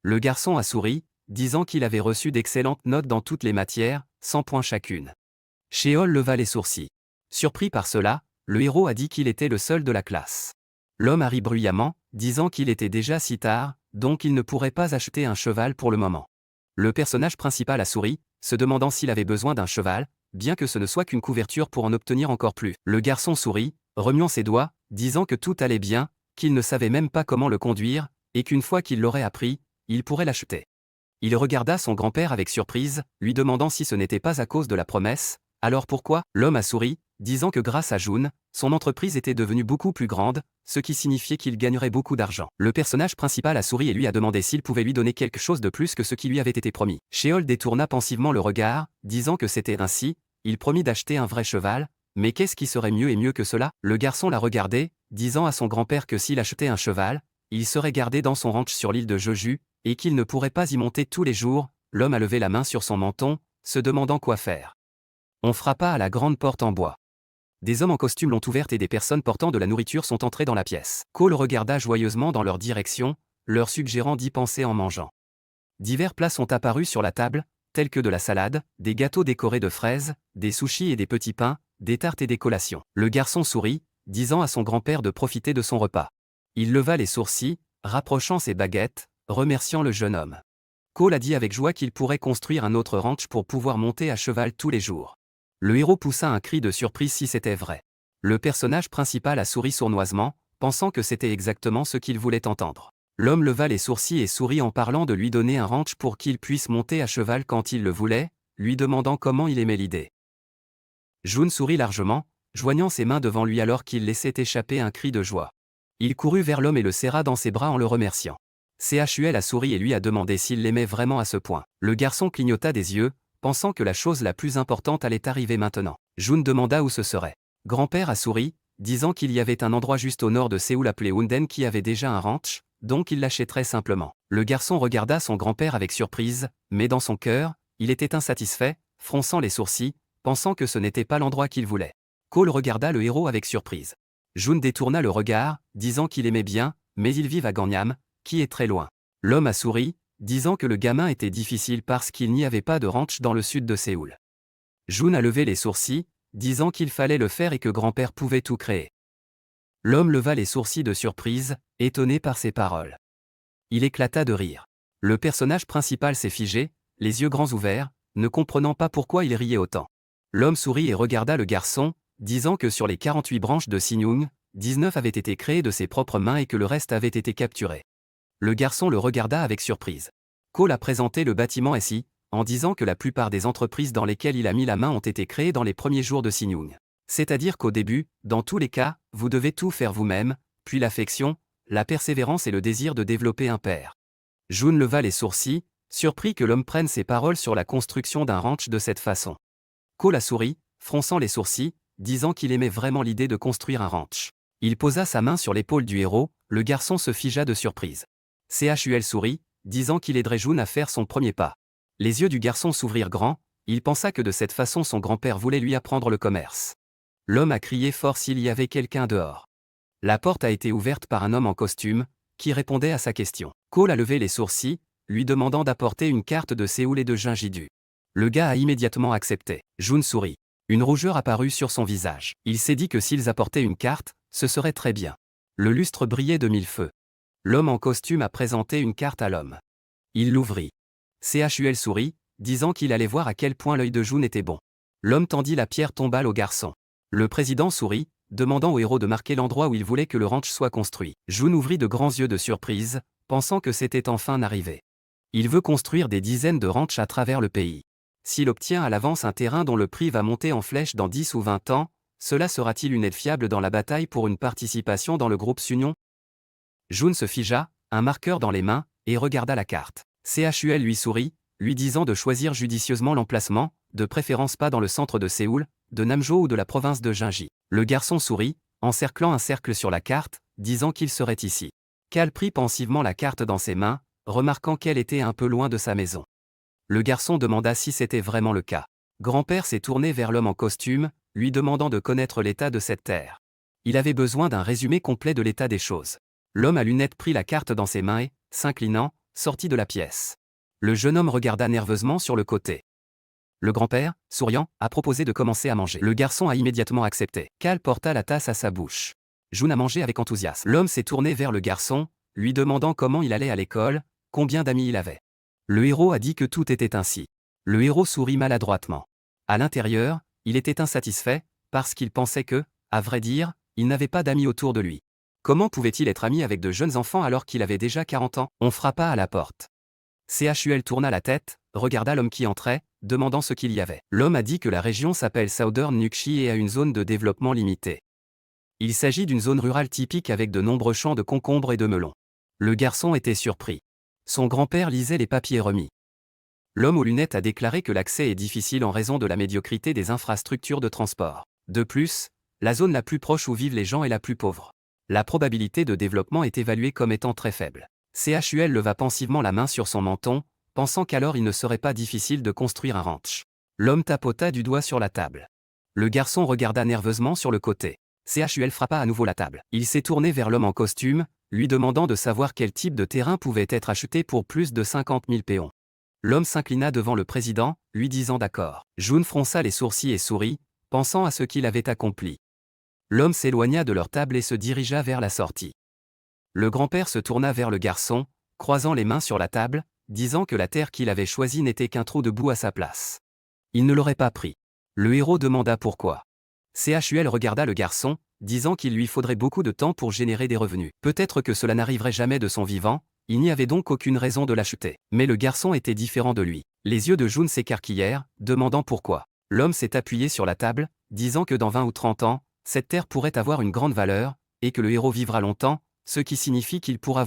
Le garçon a souri, disant qu'il avait reçu d'excellentes notes dans toutes les matières, 100 points chacune. Sheol leva les sourcils. Surpris par cela, le héros a dit qu'il était le seul de la classe. L'homme a ri bruyamment, disant qu'il était déjà si tard, donc il ne pourrait pas acheter un cheval pour le moment. Le personnage principal a souri, se demandant s'il avait besoin d'un cheval, bien que ce ne soit qu'une couverture pour en obtenir encore plus. Le garçon sourit, remuant ses doigts, disant que tout allait bien, qu'il ne savait même pas comment le conduire, et qu'une fois qu'il l'aurait appris, il pourrait l'acheter. Il regarda son grand-père avec surprise, lui demandant si ce n'était pas à cause de la promesse. Alors pourquoi? L'homme a souri, disant que grâce à Jun, son entreprise était devenue beaucoup plus grande, ce qui signifiait qu'il gagnerait beaucoup d'argent. Le personnage principal a souri et lui a demandé s'il pouvait lui donner quelque chose de plus que ce qui lui avait été promis. Sheol détourna pensivement le regard, disant que c'était ainsi, il promit d'acheter un vrai cheval, mais qu'est-ce qui serait mieux et mieux que cela? Le garçon l'a regardé, disant à son grand-père que s'il achetait un cheval, il serait gardé dans son ranch sur l'île de Jeju, et qu'il ne pourrait pas y monter tous les jours. L'homme a levé la main sur son menton, se demandant quoi faire. On frappa à la grande porte en bois. Des hommes en costume l'ont ouverte et des personnes portant de la nourriture sont entrées dans la pièce. Cole regarda joyeusement dans leur direction, leur suggérant d'y penser en mangeant. Divers plats sont apparus sur la table, tels que de la salade, des gâteaux décorés de fraises, des sushis et des petits pains, des tartes et des collations. Le garçon sourit, disant à son grand-père de profiter de son repas. Il leva les sourcils, rapprochant ses baguettes, remerciant le jeune homme. Cole a dit avec joie qu'il pourrait construire un autre ranch pour pouvoir monter à cheval tous les jours. Le héros poussa un cri de surprise si c'était vrai. Le personnage principal a souri sournoisement, pensant que c'était exactement ce qu'il voulait entendre. L'homme leva les sourcils et sourit en parlant de lui donner un ranch pour qu'il puisse monter à cheval quand il le voulait, lui demandant comment il aimait l'idée. June sourit largement, joignant ses mains devant lui alors qu'il laissait échapper un cri de joie. Il courut vers l'homme et le serra dans ses bras en le remerciant. Chul a souri et lui a demandé s'il l'aimait vraiment à ce point. Le garçon clignota des yeux, pensant que la chose la plus importante allait arriver maintenant. June demanda où ce serait. Grand-père a souri, disant qu'il y avait un endroit juste au nord de Séoul appelé Unden qui avait déjà un ranch, donc il l'achèterait simplement. Le garçon regarda son grand-père avec surprise, mais dans son cœur, il était insatisfait, fronçant les sourcils, pensant que ce n'était pas l'endroit qu'il voulait. Cole regarda le héros avec surprise. June détourna le regard, disant qu'il aimait bien, mais ils vivent à Gangnam, qui est très loin. L'homme a souri, disant que le gamin était difficile parce qu'il n'y avait pas de ranch dans le sud de Séoul. June a levé les sourcils, disant qu'il fallait le faire et que grand-père pouvait tout créer. L'homme leva les sourcils de surprise, étonné par ces paroles. Il éclata de rire. Le personnage principal s'est figé, les yeux grands ouverts, ne comprenant pas pourquoi il riait autant. L'homme sourit et regarda le garçon, disant que sur les 48 branches de Sinyung, 19 avaient été créées de ses propres mains et que le reste avait été capturé. Le garçon le regarda avec surprise. Cole a présenté le bâtiment SI, en disant que la plupart des entreprises dans lesquelles il a mis la main ont été créées dans les premiers jours de Sinyung. C'est-à-dire qu'au début, dans tous les cas, vous devez tout faire vous-même, puis l'affection, la persévérance et le désir de développer un père. June leva les sourcils, surpris que l'homme prenne ses paroles sur la construction d'un ranch de cette façon. Cole a souri, fronçant les sourcils, disant qu'il aimait vraiment l'idée de construire un ranch. Il posa sa main sur l'épaule du héros, le garçon se figea de surprise. Chul sourit, disant qu'il aiderait June à faire son premier pas. Les yeux du garçon s'ouvrirent grands, il pensa que de cette façon son grand-père voulait lui apprendre le commerce. L'homme a crié fort s'il y avait quelqu'un dehors. La porte a été ouverte par un homme en costume, qui répondait à sa question. Cole a levé les sourcils, lui demandant d'apporter une carte de Séoul et de Jinjidu. Le gars a immédiatement accepté. June sourit. Une rougeur apparut sur son visage. Il s'est dit que s'ils apportaient une carte, ce serait très bien. Le lustre brillait de mille feux. L'homme en costume a présenté une carte à l'homme. Il l'ouvrit. Chul sourit, disant qu'il allait voir à quel point l'œil de June était bon. L'homme tendit la pierre tombale au garçon. Le président sourit, demandant au héros de marquer l'endroit où il voulait que le ranch soit construit. June ouvrit de grands yeux de surprise, pensant que c'était enfin arrivé. Il veut construire des dizaines de ranchs à travers le pays. S'il obtient à l'avance un terrain dont le prix va monter en flèche dans 10 ou 20 ans, cela sera-t-il une aide fiable dans la bataille pour une participation dans le groupe Sunyon? June se figea, un marqueur dans les mains, et regarda la carte. Chul lui sourit, lui disant de choisir judicieusement l'emplacement, de préférence pas dans le centre de Séoul, de Namjo ou de la province de Jinji. Le garçon sourit, encerclant un cercle sur la carte, disant qu'il serait ici. Cal prit pensivement la carte dans ses mains, remarquant qu'elle était un peu loin de sa maison. Le garçon demanda si c'était vraiment le cas. Grand-père s'est tourné vers l'homme en costume, lui demandant de connaître l'état de cette terre. Il avait besoin d'un résumé complet de l'état des choses. L'homme à lunettes prit la carte dans ses mains et, s'inclinant, sortit de la pièce. Le jeune homme regarda nerveusement sur le côté. Le grand-père, souriant, a proposé de commencer à manger. Le garçon a immédiatement accepté. Cal porta la tasse à sa bouche. June a mangé avec enthousiasme. L'homme s'est tourné vers le garçon, lui demandant comment il allait à l'école, combien d'amis il avait. Le héros a dit que tout était ainsi. Le héros sourit maladroitement. À l'intérieur, il était insatisfait, parce qu'il pensait que, à vrai dire, il n'avait pas d'amis autour de lui. Comment pouvait-il être ami avec de jeunes enfants alors qu'il avait déjà 40 ans? On frappa à la porte. Chul tourna la tête, regarda l'homme qui entrait, demandant ce qu'il y avait. L'homme a dit que la région s'appelle Southern Nukshi et a une zone de développement limitée. Il s'agit d'une zone rurale typique avec de nombreux champs de concombres et de melons. Le garçon était surpris. Son grand-père lisait les papiers remis. L'homme aux lunettes a déclaré que l'accès est difficile en raison de la médiocrité des infrastructures de transport. De plus, la zone la plus proche où vivent les gens est la plus pauvre. La probabilité de développement est évaluée comme étant très faible. Chul leva pensivement la main sur son menton, pensant qu'alors il ne serait pas difficile de construire un ranch. L'homme tapota du doigt sur la table. Le garçon regarda nerveusement sur le côté. Chul frappa à nouveau la table. Il s'est tourné vers l'homme en costume, lui demandant de savoir quel type de terrain pouvait être acheté pour plus de 50 000 péons. L'homme s'inclina devant le président, lui disant d'accord. June fronça les sourcils et sourit, pensant à ce qu'il avait accompli. L'homme s'éloigna de leur table et se dirigea vers la sortie. Le grand-père se tourna vers le garçon, croisant les mains sur la table, disant que la terre qu'il avait choisie n'était qu'un trou de boue à sa place. Il ne l'aurait pas pris. Le héros demanda pourquoi. CHUL regarda le garçon, disant qu'il lui faudrait beaucoup de temps pour générer des revenus. Peut-être que cela n'arriverait jamais de son vivant, il n'y avait donc aucune raison de l'acheter. Mais le garçon était différent de lui. Les yeux de Jun s'écarquillèrent, demandant pourquoi. L'homme s'est appuyé sur la table, disant que dans 20 ou 30 ans, cette terre pourrait avoir une grande valeur, et que le héros vivra longtemps, ce qui signifie qu'il pourra